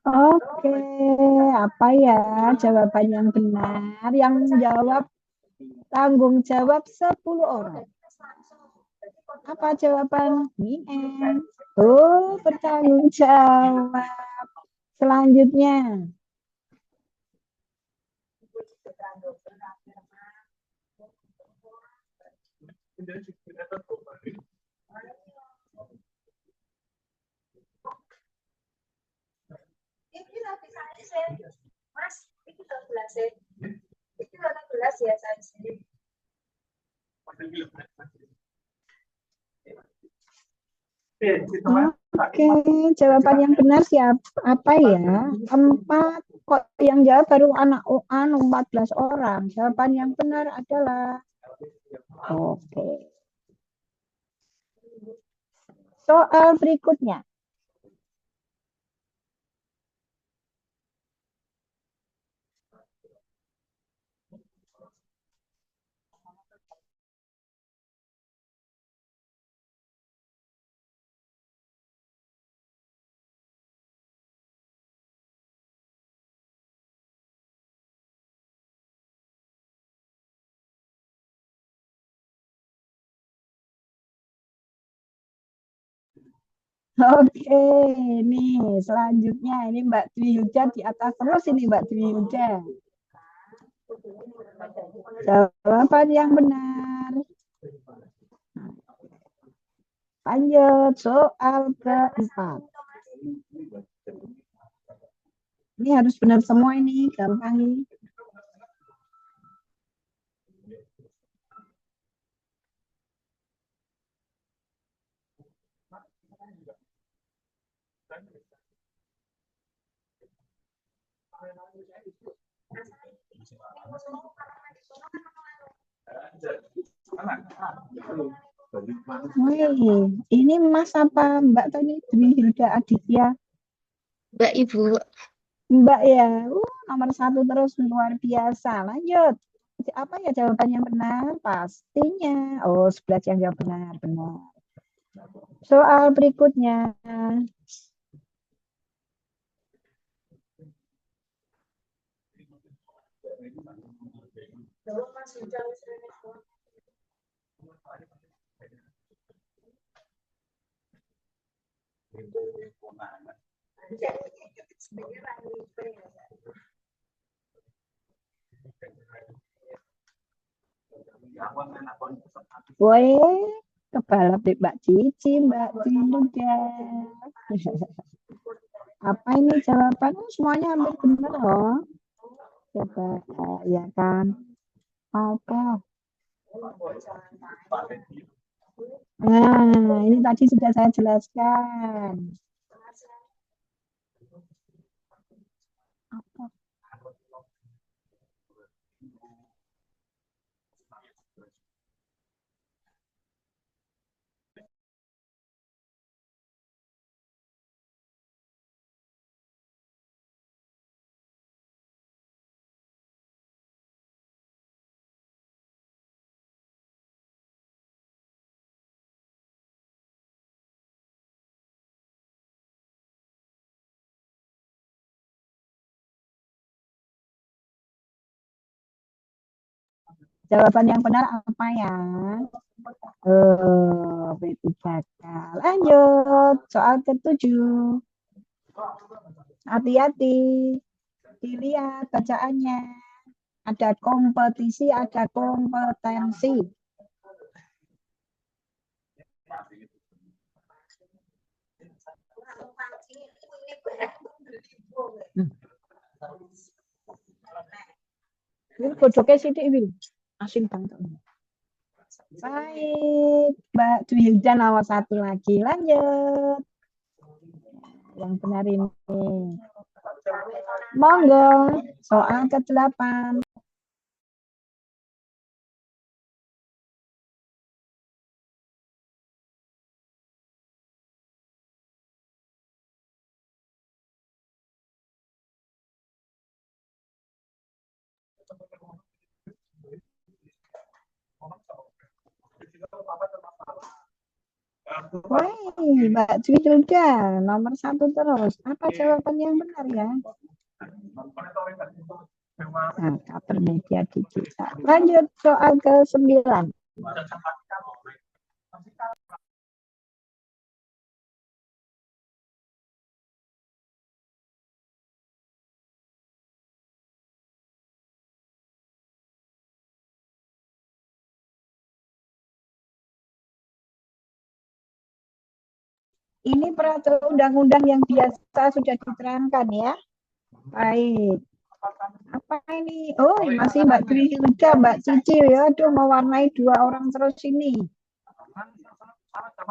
Oke, apa ya jawaban yang benar? Yang menjawab tanggung jawab 10 orang. Apa jawaban? Mien. Oh, bertanggung jawab. Selanjutnya. Mas, itu 12 ya. Itu 18 ya saya sendiri. Oke, jawaban yang benar siapa? Apa ya? 4. Kok yang jawab baru anak 14 orang. Jawaban yang benar adalah oke. Soal berikutnya. Oke, nih selanjutnya ini Mbak Dwi Huja di atas terus ini Mbak Dwi Huja. Jawaban yang benar. Lanjut soal keempat. Ini harus benar semua ini, gampang ini. Wih, ini Mas apa Mbak tadi Dwi Hilda Aditya? Mbak Ibu. Mbak ya, nomor 1 terus luar biasa. Lanjut. Apa ya jawaban yang benar? Pastinya. Oh, 11 yang jawab benar. Benar. Soal berikutnya. Woi, kebalap deh Mbak Cici, Mbak juga. Apa ini jawaban? Semuanya hampir benar loh. Coba, ya kan? Apa? Nah, ini tadi sudah saya jelaskan. Apa? Jawaban yang benar apa ya? B3K. Lanjut, soal ke-7. Hati-hati, dilihat bacaannya. Ada kompetisi, ada kompetensi. Ini kodoknya sidik ini. Asin banget. Baik, Mbak Dwi Hilda nomor 1 lagi. Lanjut. Yang benar ini. Monggo, soal ke-8. Woi, Mbak Dwi juga nomor 1 terus. Apa jawaban yang benar ya? Nah, kabar media digital. Lanjut soal ke-9. Ini peraturan undang-undang yang biasa sudah diterangkan ya. Baik. Apa ini? Oh, masih Mbak Dwi Hilda, Mbak Cici ya. Aduh, mewarnai 2 orang terus ini.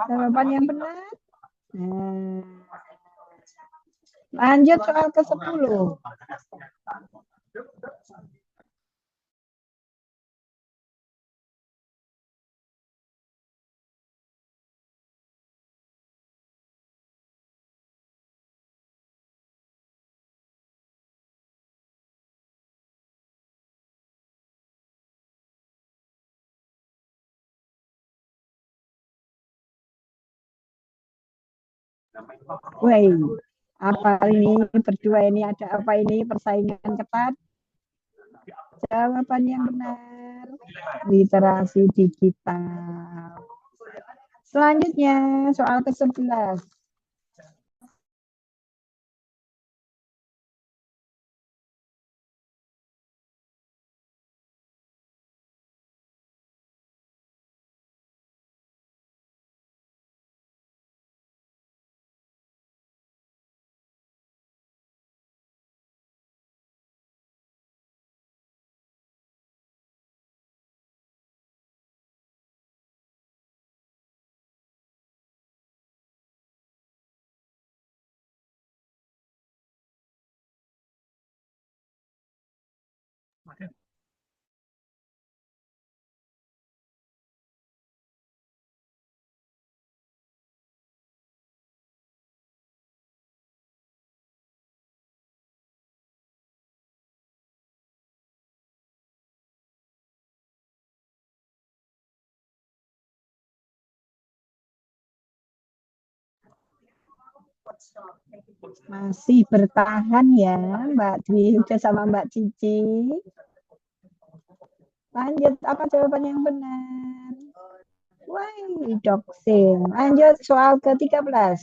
Jawaban yang benar. Lanjut soal ke-10. Woi, apa ini berdua ini ada apa ini persaingan ketat? Jawaban yang benar, literasi digital. Selanjutnya soal ke-11. Masih bertahan ya Mbak Dwi, udah sama Mbak Cici. Lanjut, apa jawaban yang benar? Wah, doksim. Lanjut soal ke-13.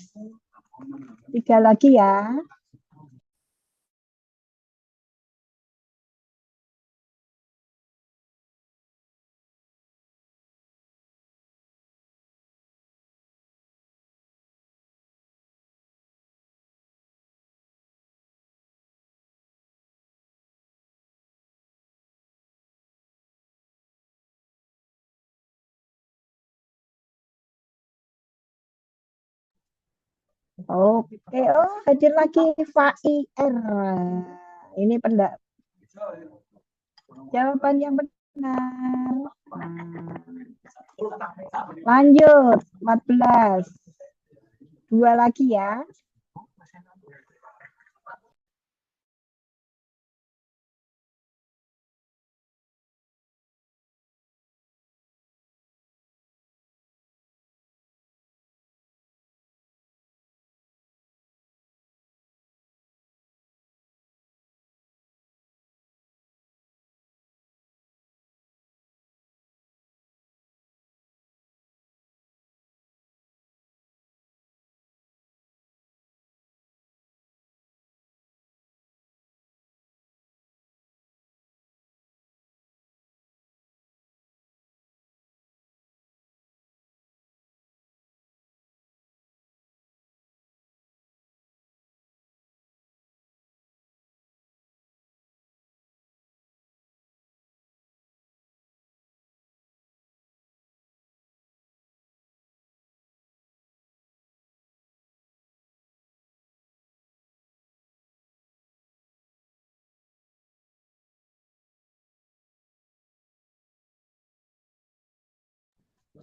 3 lagi ya. Oke, oh hadir lagi FAIR. Ini jawaban yang benar. Lanjut, 14. 2 lagi ya.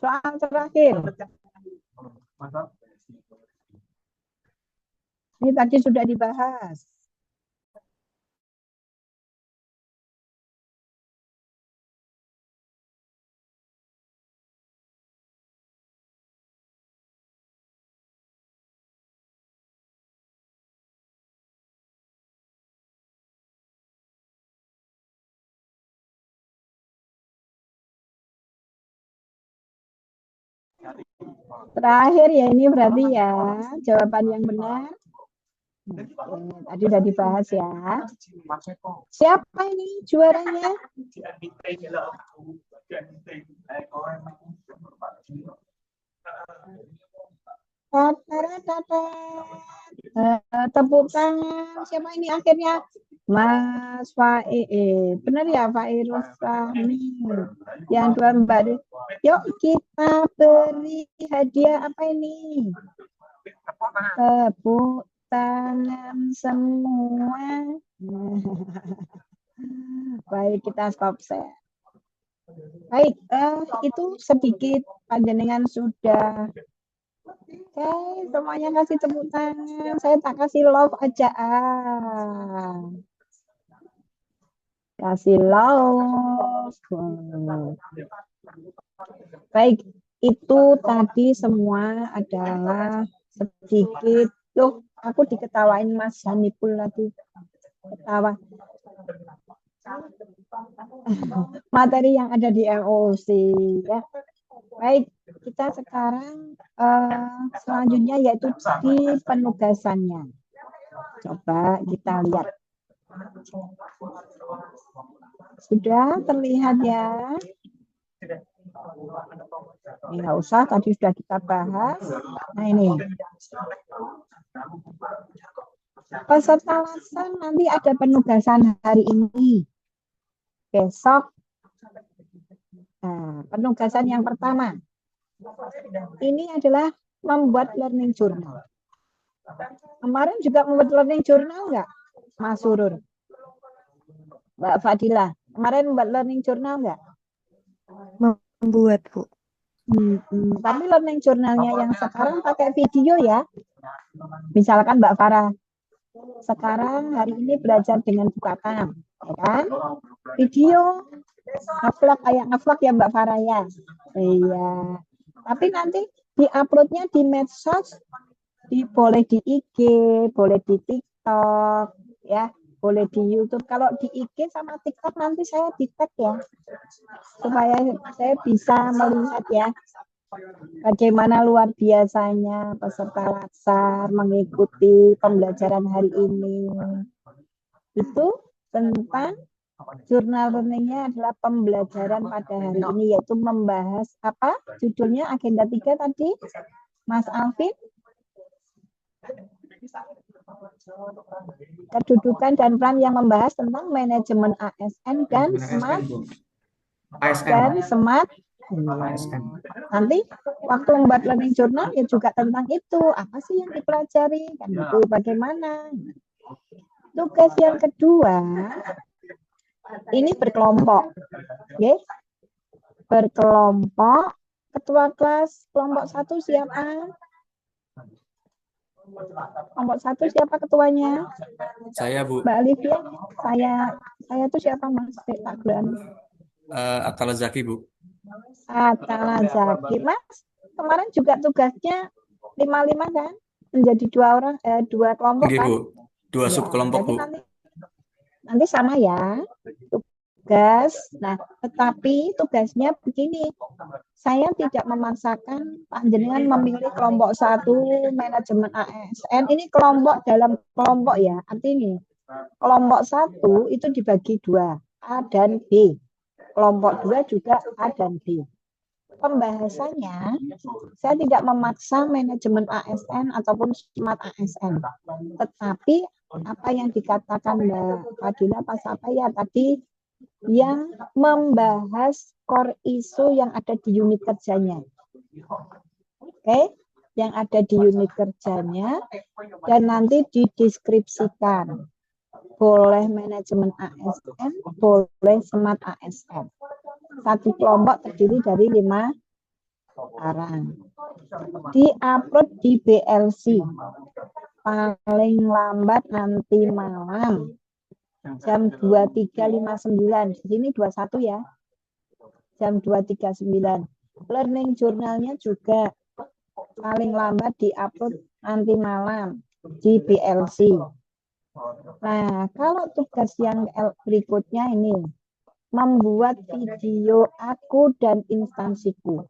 Soal terakhir. Ini tadi sudah dibahas. Terakhir ya ini berarti ya jawaban yang benar. Tadi sudah dibahas ya. Siapa ini juaranya? Tepuk tangan. Siapa ini akhirnya? Mas Fae. Benar ya Fairus Fahmi. Yang dua Mbak. Yuk kita beri hadiah apa ini? Tepuk tangan semua. Baik, kita stop share. Baik, itu sedikit panjenengan sudah. Oke, semuanya kasih tepuk tangan. Saya tak kasih love aja. Kasih love. Baik, itu tadi semua adalah sedikit. Loh, aku diketawain Mas Hanipul lagi. Ketawa. Materi yang ada di MOC ya. Baik, kita sekarang selanjutnya yaitu di penugasannya. Coba kita lihat. Sudah terlihat ya? Ini nggak usah, tadi sudah kita bahas. Nah ini. Peserta lasan nanti ada penugasan hari ini. Besok. Nah, penugasan yang pertama. Ini adalah membuat learning journal. Kemarin juga membuat learning journal enggak? Mas Surur. Mbak Fadila. Kemarin buat learning journal nggak? Membuat, Bu. Tapi learning journalnya yang sekarang pakai video ya. Misalkan Mbak Farah, sekarang hari ini belajar dengan Bukatam, ya kan? Video ngevlog kayak ngevlog ya Mbak Farah ya. Iya. Tapi nanti diuploadnya di medsos, boleh di IG, boleh di TikTok, ya, boleh di YouTube. Kalau di IG sama TikTok nanti saya di tag ya, supaya saya bisa melihat ya bagaimana luar biasanya peserta latsar mengikuti pembelajaran hari ini. Itu tentang jurnal learning-nya adalah pembelajaran pada hari ini, yaitu membahas apa? Judulnya agenda 3 tadi, Mas Alvin. Kedudukan dan peran yang membahas tentang manajemen ASN dan smart ASN. Nanti waktu membuat learning journal ya juga tentang itu, apa sih yang dipelajari, kan itu bagaimana. Tugas yang kedua ini berkelompok, okay? Berkelompok. Ketua kelas kelompok 1 siapa? Kelompok 1 siapa ketuanya? Saya, Bu. Mbak Olivia. Saya tuh siapa, Mas? Tak gelan. Atala Zaki, Bu. Atala Zaki. Mas, kemarin juga tugasnya 5-5 kan? Menjadi 2 kelompok Oke, kan? Bu. 2 Ya, subkelompok, Bu. Nanti sama ya tugas. Nah, tetapi tugasnya begini, saya tidak memaksakan panjenengan memilih kelompok 1 manajemen ASN. Ini kelompok dalam kelompok ya. Artinya kelompok 1 itu dibagi 2, A dan B. Kelompok 2 juga A dan B. Pembahasannya saya tidak memaksa manajemen ASN ataupun smart ASN, tetapi apa yang dikatakan Mbak Fadila pas apa ya tadi, yang membahas core isu yang ada di unit kerjanya. Oke, yang ada di unit kerjanya dan nanti dideskripsikan. Boleh manajemen ASN, boleh smart ASN. Satu kelompok terdiri dari 5 orang. Di-upload di BLC. Paling lambat nanti malam jam 23.59. Di sini 21 ya. Jam 2.39. Learning journalnya juga paling lambat di-upload nanti malam di BLC. Nah, kalau tugas yang berikutnya ini membuat video aku dan instansiku.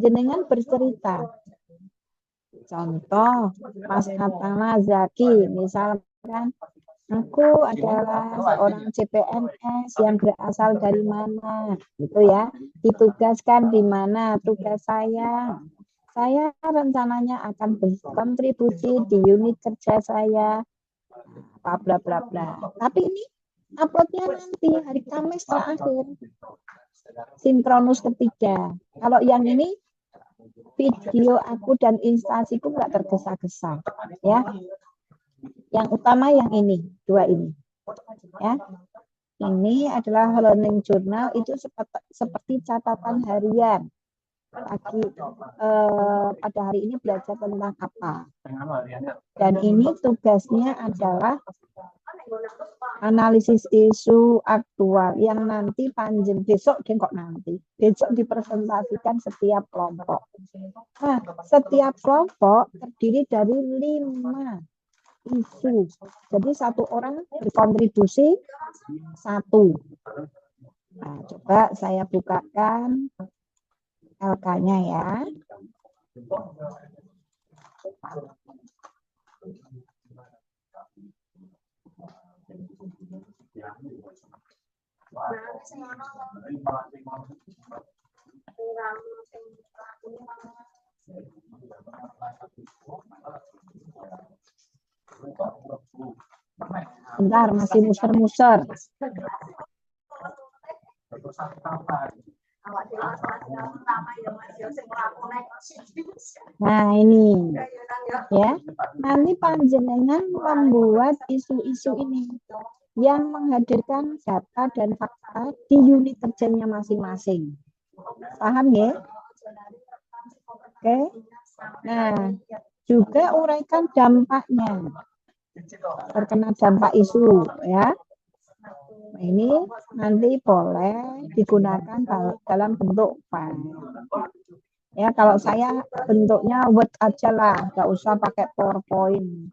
Jenengan bercerita. Contoh, Mas Atala Zaki, misalkan aku adalah seorang CPNS yang berasal dari mana, gitu ya. Ditugaskan di mana tugas saya. Saya rencananya akan berkontribusi di unit kerja saya, bla bla bla bla. Tapi ini uploadnya nanti hari Kamis terakhir, sinkronus ketiga. Kalau yang ini video aku dan instansiku nggak tergesa-gesa, ya. Yang utama yang ini, 2 ini, ya. Ini adalah learning journal, itu seperti catatan harian. Pada hari ini belajar tentang apa. Dan ini tugasnya adalah analisis isu aktual yang nanti besok dipresentasikan setiap kelompok. Nah, setiap kelompok terdiri dari 5 isu. Jadi satu orang berkontribusi 1. Nah, coba saya bukakan LK-nya ya. Bentar, masih muser-muser. Nah, ini ya. Nanti panjenengan membuat isu-isu ini. yang menghadirkan data dan fakta di unit kerjanya masing-masing. Paham ya? Oke. Nah, juga uraikan dampaknya. Terkena dampak isu ya. Nah, ini nanti boleh digunakan dalam bentuk file. Ya, kalau saya bentuknya Word aja lah, nggak usah pakai PowerPoint.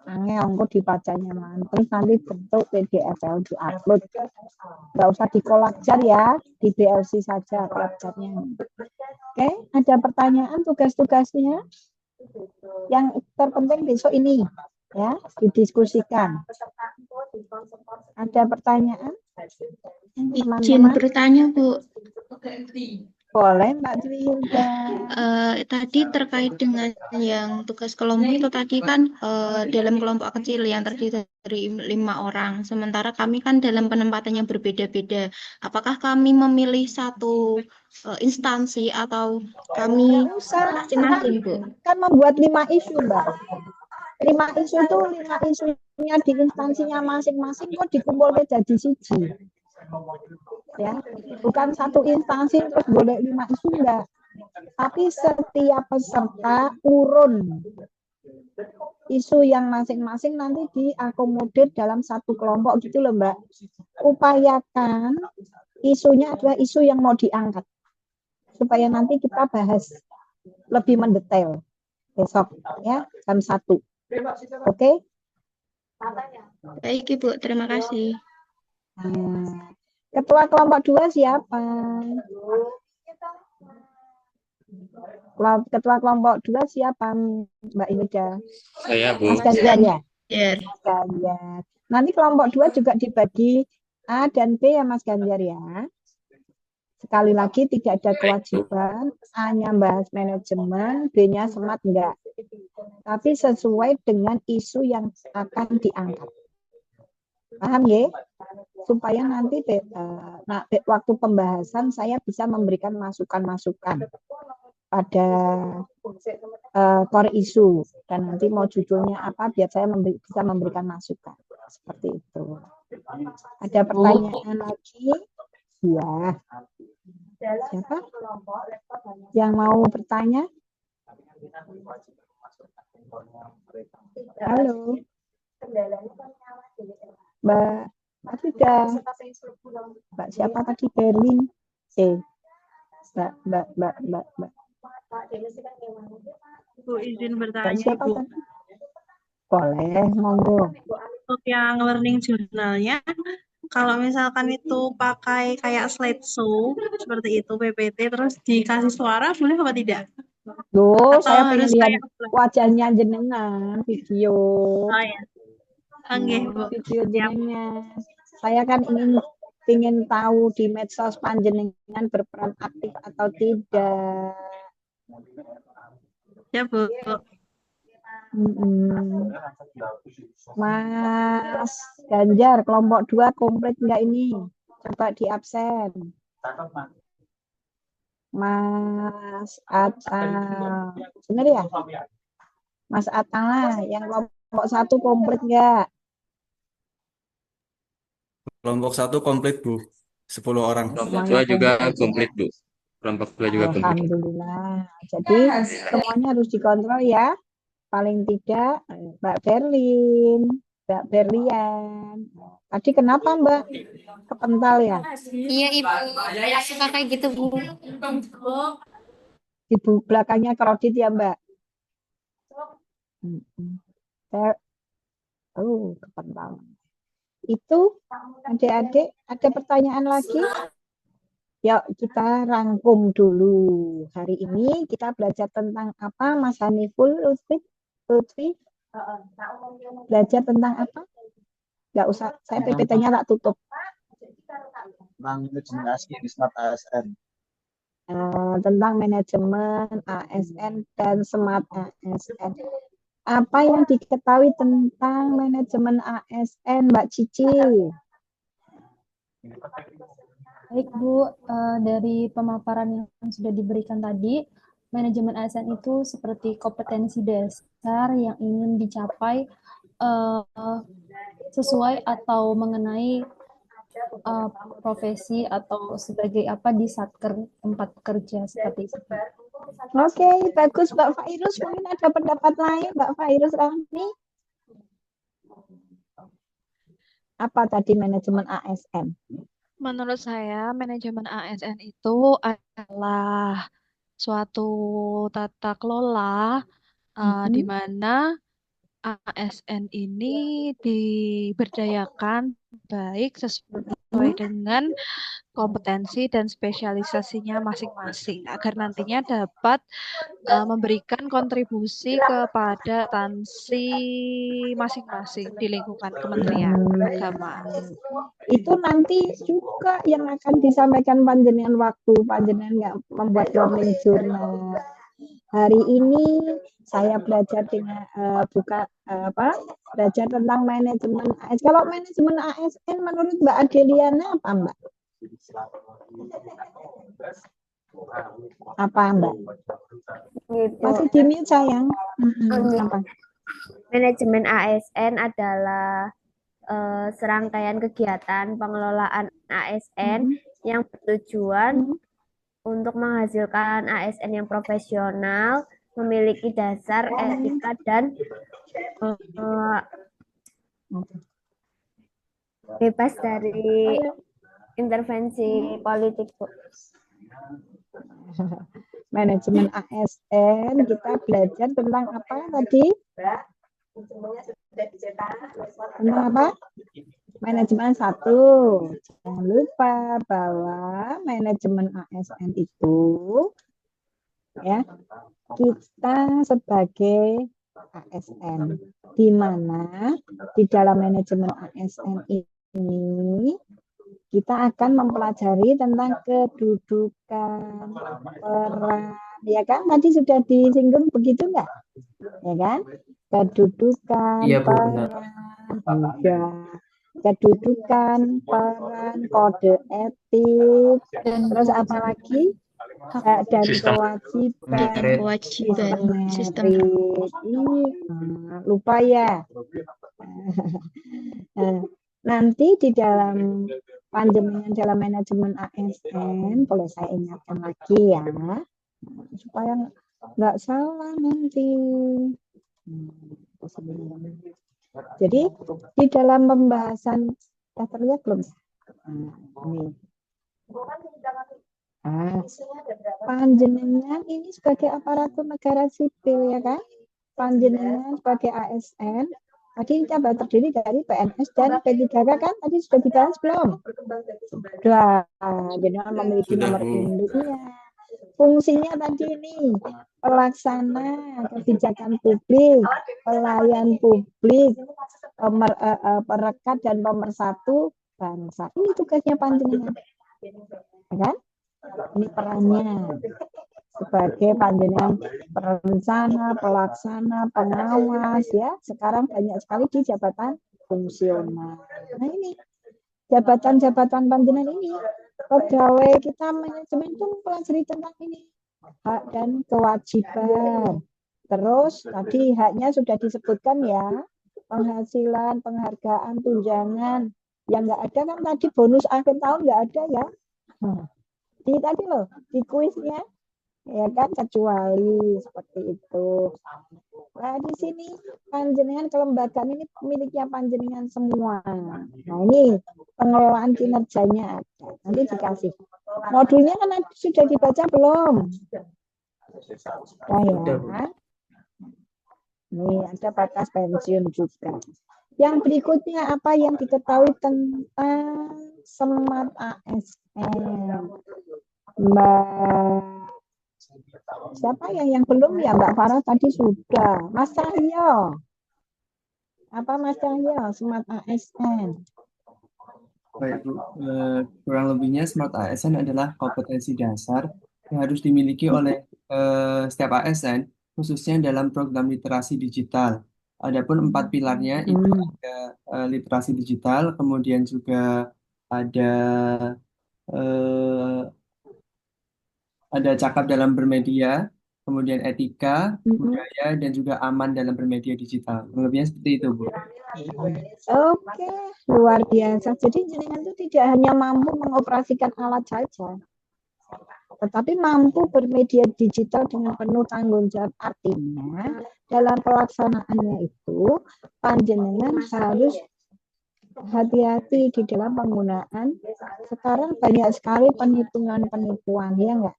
Angel, engko dibacanya terus nanti bentuk PDF yang diupload. Nggak usah dikolakjar ya, di BLC saja kolakjarnya. Oke, ada pertanyaan tugas-tugasnya? Yang terpenting besok ini ya, didiskusikan. Ada pertanyaan? Izin bertanya, Bu. Boleh, Mbak Dwi Hilda. Tadi terkait dengan yang tugas kelompok itu tadi kan dalam kelompok kecil yang terdiri dari 5 orang. Sementara kami kan dalam penempatan yang berbeda-beda. Apakah kami memilih satu instansi atau kami masing-masing, Bu? Kan membuat 5 isu, Mbak. 5 isu itu 5 isunya di instansinya masing-masing kok dikumpulkan jadi siji. Ya, bukan satu instansi terus boleh 5 isu enggak. Tapi setiap peserta urun isu yang masing-masing nanti diakomodir dalam satu kelompok gitu loh, Mbak. Upayakan isunya adalah isu yang mau diangkat supaya nanti kita bahas lebih mendetail besok ya jam 1. Oke? Baik, Ibu. Terima kasih. Ketua kelompok 2 siapa? Ketua kelompok 2 siapa, Mbak Hilda? Saya, Bu. Mas Ganjar ya? Mas Ganjar. Nanti kelompok 2 juga dibagi A dan B ya Mas Ganjar ya. Sekali lagi tidak ada kewajiban A-nya bahas manajemen, B-nya semat enggak. Tapi sesuai dengan isu yang akan diangkat. Paham ya? Supaya nanti waktu pembahasan saya bisa memberikan masukan-masukan pada core isu dan nanti mau judulnya apa biar saya bisa memberikan masukan seperti itu. Ada pertanyaan lagi? Ya. Siapa? Yang mau bertanya? Halo. Mbak sudah. Mbak siapa tadi? Berlin. Mbak. Bu, izin Mbak bertanya, siapa Ibu. tadi? Boleh, monggo. Untuk yang learning journalnya, kalau misalkan itu pakai kayak slideshow seperti itu PPT terus dikasih suara boleh apa tidak? Loh, Atau saya pengen harus lihat kayak wajahnya jenengan video. oh ya. Oke, Bu. Video jenengan. Saya kan ingin tahu di medsos panjenengan berperan aktif atau tidak. Ya, Bu. Mas Ganjar, kelompok 2 komplit enggak ini? Coba di absen. Mas Atang. Benar ya? Mas Atang lah, yang kelompok 1 komplit enggak? Kelompok 1 komplit, Bu. 10 orang. Kelompok 2 juga komplit, Bu. Kelompok 2 juga komplit. Alhamdulillah. Jadi semuanya harus dikontrol ya. Paling tidak Mbak Berlin, Mbak Berlian. Tadi kenapa Mbak? Kepental ya? Iya, Ibu. Saya suka kayak gitu, Bu. Ibu belakangnya kredit ya Mbak? Kepental. Itu adik-adik ada pertanyaan lagi? Yuk kita rangkum dulu. Hari ini kita belajar tentang apa Mas Haniful Lutfi? Belajar tentang apa? Nggak usah, saya PPT-nya tak tutup. Tentang manajemen ASN Smart ASN. Tentang manajemen ASN dan Smart ASN. Apa yang diketahui tentang manajemen ASN, Mbak Cici? Baik, Bu, dari pemaparan yang sudah diberikan tadi, manajemen ASN itu seperti kompetensi dasar yang ingin dicapai sesuai atau mengenai profesi atau sebagai apa di satker tempat kerja seperti itu. Oke, bagus Mbak Fairuz. Mungkin ada pendapat lain Mbak Fairuz Rahmi. Apa tadi manajemen ASN? Menurut saya, manajemen ASN itu adalah suatu tata kelola di mana ASN ini diberdayakan baik sesuai dengan kompetensi dan spesialisasinya masing-masing agar nantinya dapat memberikan kontribusi kepada instansi masing-masing di lingkungan Kementerian Agama. Itu nanti juga yang akan disampaikan panjenengan waktu panjenengan nggak membuat learning journal. Hari ini saya belajar dengan belajar tentang manajemen ASN. Kalau manajemen ASN menurut Mbak Adeliana apa Mbak? Apa Mbak? Masih di mute sayang. Apa? Manajemen ASN adalah serangkaian kegiatan pengelolaan ASN yang bertujuan untuk menghasilkan ASN yang profesional, memiliki dasar etika dan bebas dari intervensi politik, Bu. Manajemen ASN kita belajar tentang apa tadi? Tentang apa? Manajemen 1. Jangan lupa bahwa manajemen ASN itu ya kita sebagai ASN, di mana di dalam manajemen ASN ini kita akan mempelajari tentang kedudukan, peran, ya kan? Tadi sudah disinggung begitu enggak? Ya kan? Kedudukan, Iya, Bu, benar. peran, juga kedudukan, peran, kode etik, terus apa lagi? Dan kewajiban, sistem. Lupa ya. Nanti di dalam panjenengan dalam manajemen ASN, boleh saya ingatkan lagi ya, supaya nggak salah nanti. Jadi di dalam pembahasan terlihat belum? Ini. Panjenengan ini sebagai aparatur negara sipil ya kan? Panjenengan sebagai ASN tadi kita terdiri dari PNS dan P3K kan? Tadi sudah dibahas belum? Sudah. Jenengan memiliki nomor induk ya. Fungsinya tadi ini pelaksana kebijakan publik, pelayan publik, perekat dan pemersatu bangsa. Ini tugasnya panjenengan, ya kan? Ini perannya sebagai panjenengan perencana, pelaksana, pengawas ya. Sekarang banyak sekali di jabatan fungsional. Nah ini jabatan-jabatan panjenengan ini pegawai kita manajemen itu mempelajari tentang ini hak dan kewajiban. Terus tadi haknya sudah disebutkan ya, penghasilan, penghargaan, tunjangan. Yang nggak ada kan tadi bonus akhir tahun nggak ada ya. Di tadi loh di kuisnya ya kan, kecuali seperti itu. Nah di sini panjenengan kelembagaan ini miliknya panjenengan semua. Nah ini pengelolaan kinerjanya ada. Nanti dikasih modulnya kan sudah dibaca belum? Nah ya. Ini ada batas pensiun juga. Yang berikutnya apa yang diketahui tentang Smart ASN? Mbak siapa yang belum ya? Mbak Farah tadi sudah. Mas Cahyo. Apa Mas Cahyo? Smart ASN. Baik, Bu. Kurang lebihnya Smart ASN adalah kompetensi dasar yang harus dimiliki oleh setiap ASN, khususnya dalam program literasi digital. Adapun 4 pilarnya itu ada literasi digital, kemudian juga ada cakap dalam bermedia, kemudian etika, budaya, dan juga aman dalam bermedia digital. Lebihnya seperti itu, Bu. Oke, luar biasa. Jadi jenengan itu tidak hanya mampu mengoperasikan alat saja, tetapi mampu bermedia digital dengan penuh tanggung jawab. Artinya, dalam pelaksanaannya itu, panjenengan harus hati-hati di dalam penggunaan. Sekarang banyak sekali penipuan, ya enggak?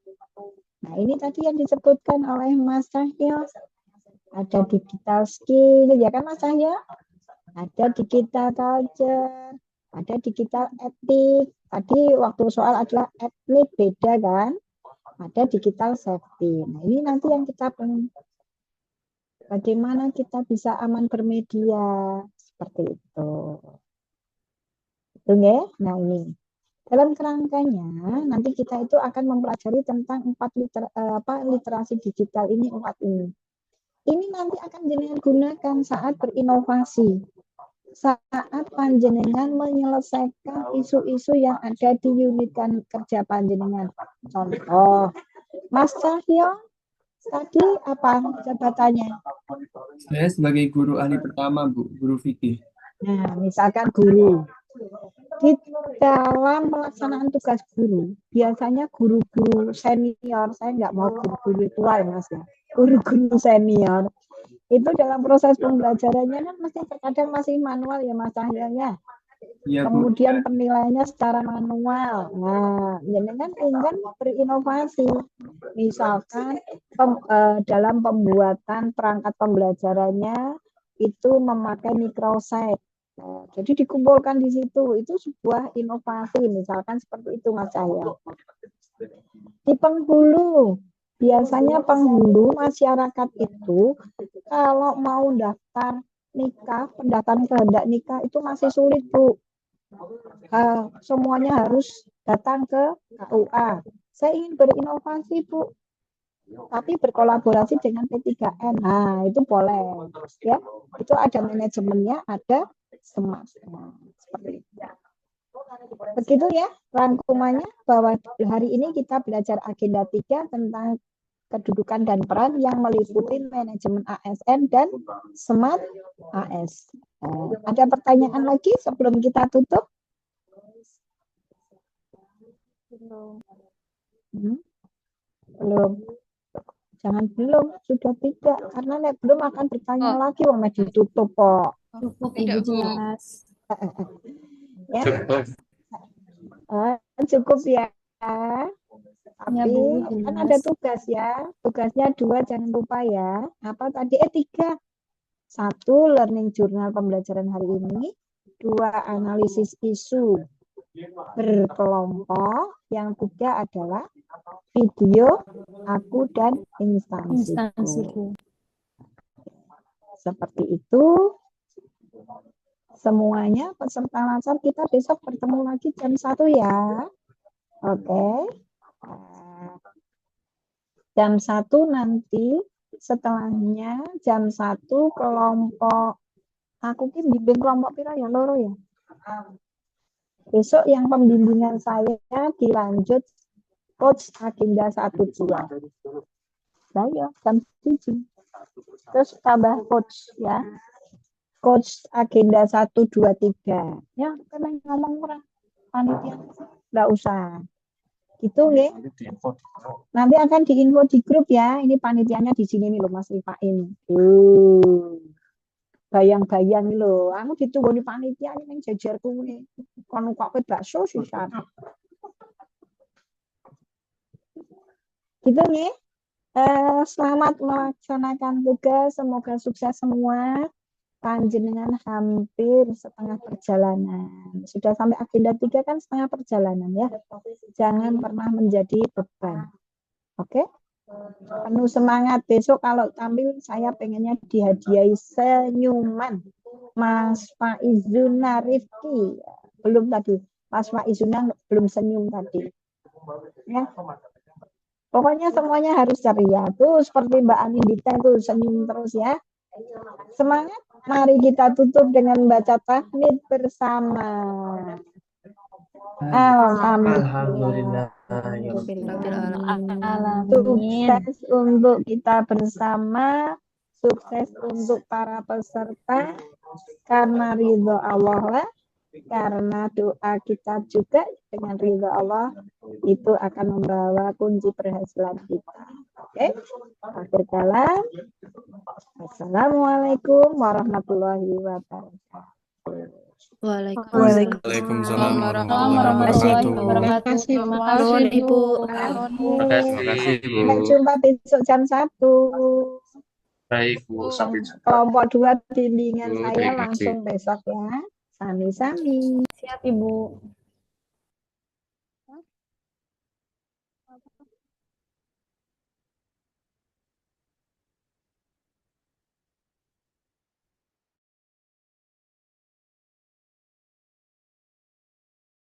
Nah, ini tadi yang disebutkan oleh Mas Cahyo. Ada digital skill, ya kan Mas Cahyo? Ada digital culture, ada digital etik. Tadi waktu soal adalah etnik, beda kan? Ada digital safety. Nah, ini nanti yang kita bagaimana kita bisa aman bermedia seperti itu. Betul ya? Nah, ini dalam kerangkanya nanti kita itu akan mempelajari tentang literasi digital ini, 4 ini. Ini nanti akan jenengan gunakan saat berinovasi, saat panjenengan menyelesaikan isu-isu yang ada di unit kerja panjenengan. Contoh, Mas Cahyo tadi apa jabatannya? Saya sebagai guru ahli pertama, Bu, guru fikih. Nah, misalkan guru. Di dalam pelaksanaan tugas guru, biasanya guru-guru senior, saya nggak mau guru-guru tua ya Mas ya, guru-guru senior, itu dalam proses pembelajarannya kan mesti terkadang masih manual ya Mas Cahyanya. Ya, kemudian penilaiannya secara manual. Nah, jangan ingin berinovasi. Misalkan dalam pembuatan perangkat pembelajarannya itu memakai microsite. Nah, jadi dikumpulkan di situ. Itu sebuah inovasi. Misalkan seperti itu Mas Cahyo. Di penghulu, biasanya penghulu masyarakat itu kalau mau daftar nikah, pendaftaran kehendak nikah itu masih sulit, Bu. Semuanya harus datang ke KUA. Saya ingin berinovasi, Bu, tapi berkolaborasi dengan P3N. Nah, itu boleh. Ya, itu ada manajemennya, ada semasnya. Seperti itu. Begitu ya rangkumannya, bahwa hari ini kita belajar agenda 3 tentang kedudukan dan peran yang meliputi manajemen ASN dan smart ASN. Ada pertanyaan lagi sebelum kita tutup? Belum. Jangan belum, sudah tidak. Karena belum akan bertanya lagi, mau ditutup kok. Cukup, Ibu jelas. Ya. Cukup ya. Tapi Ya, Bu, kan jelas. ada tugas ya. Tugasnya 2, jangan lupa ya. Apa tadi? 3. 1, learning journal pembelajaran hari ini. 2, analisis isu berkelompok. Yang 3 adalah video aku dan instansiku. Seperti itu. Semuanya peserta lansar kita besok bertemu lagi jam 1 ya. Oke. Jam 1 nanti setelahnya jam 1 kelompok aku bimbing kelompok pira ya, loro ya. Besok yang pembimbingan saya dilanjut coach agenda 1-2. Saya jam 7. Terus tambah coach ya. Coach agenda 1-2-3. Ya, kan ngomong orang panitia enggak usah. Gitu nggih. Nanti akan diinfo di grup ya. Ini panitianya di sini nih loh Mas Rifain. Bayang-bayang loh. Aku ditunggu di panitia ini yang jajar kuwi. Kon kok bakso sisan. Gitu nggih. Selamat melaksanakan tugas. Semoga sukses semua. Panjenengan hampir setengah perjalanan. Sudah sampai agenda 3 kan setengah perjalanan ya. Jangan pernah menjadi beban. Oke? Penuh semangat. Besok kalau tampil saya pengennya dihadiahi senyuman. Mas Faizuna Rifki. Belum tadi. Mas Faizuna belum senyum tadi. Ya. Pokoknya semuanya harus ceria. Tuh seperti Mbak Anindita tuh senyum terus ya. Semangat. Mari kita tutup dengan baca tahmid bersama. Alhamdulillah. Sukses untuk kita bersama, sukses untuk para peserta, karena ridho Allah lah, karena doa kita juga dengan ridho Allah itu akan membawa kunci berhasilan kita. Oke, akhir kalam. Assalamualaikum warahmatullahi wabarakatuh. Waalaikumsalam warahmatullahi wabarakatuh. Terima kasih Ibu. Terima kasih, Bu. Sampai jumpa besok jam 1. Baik, Bu. Sampai jumpa. Kelompok 2 bimbingan Bu, saya terima kasih. langsung besok ya. Sami-sami. Siap, Ibu.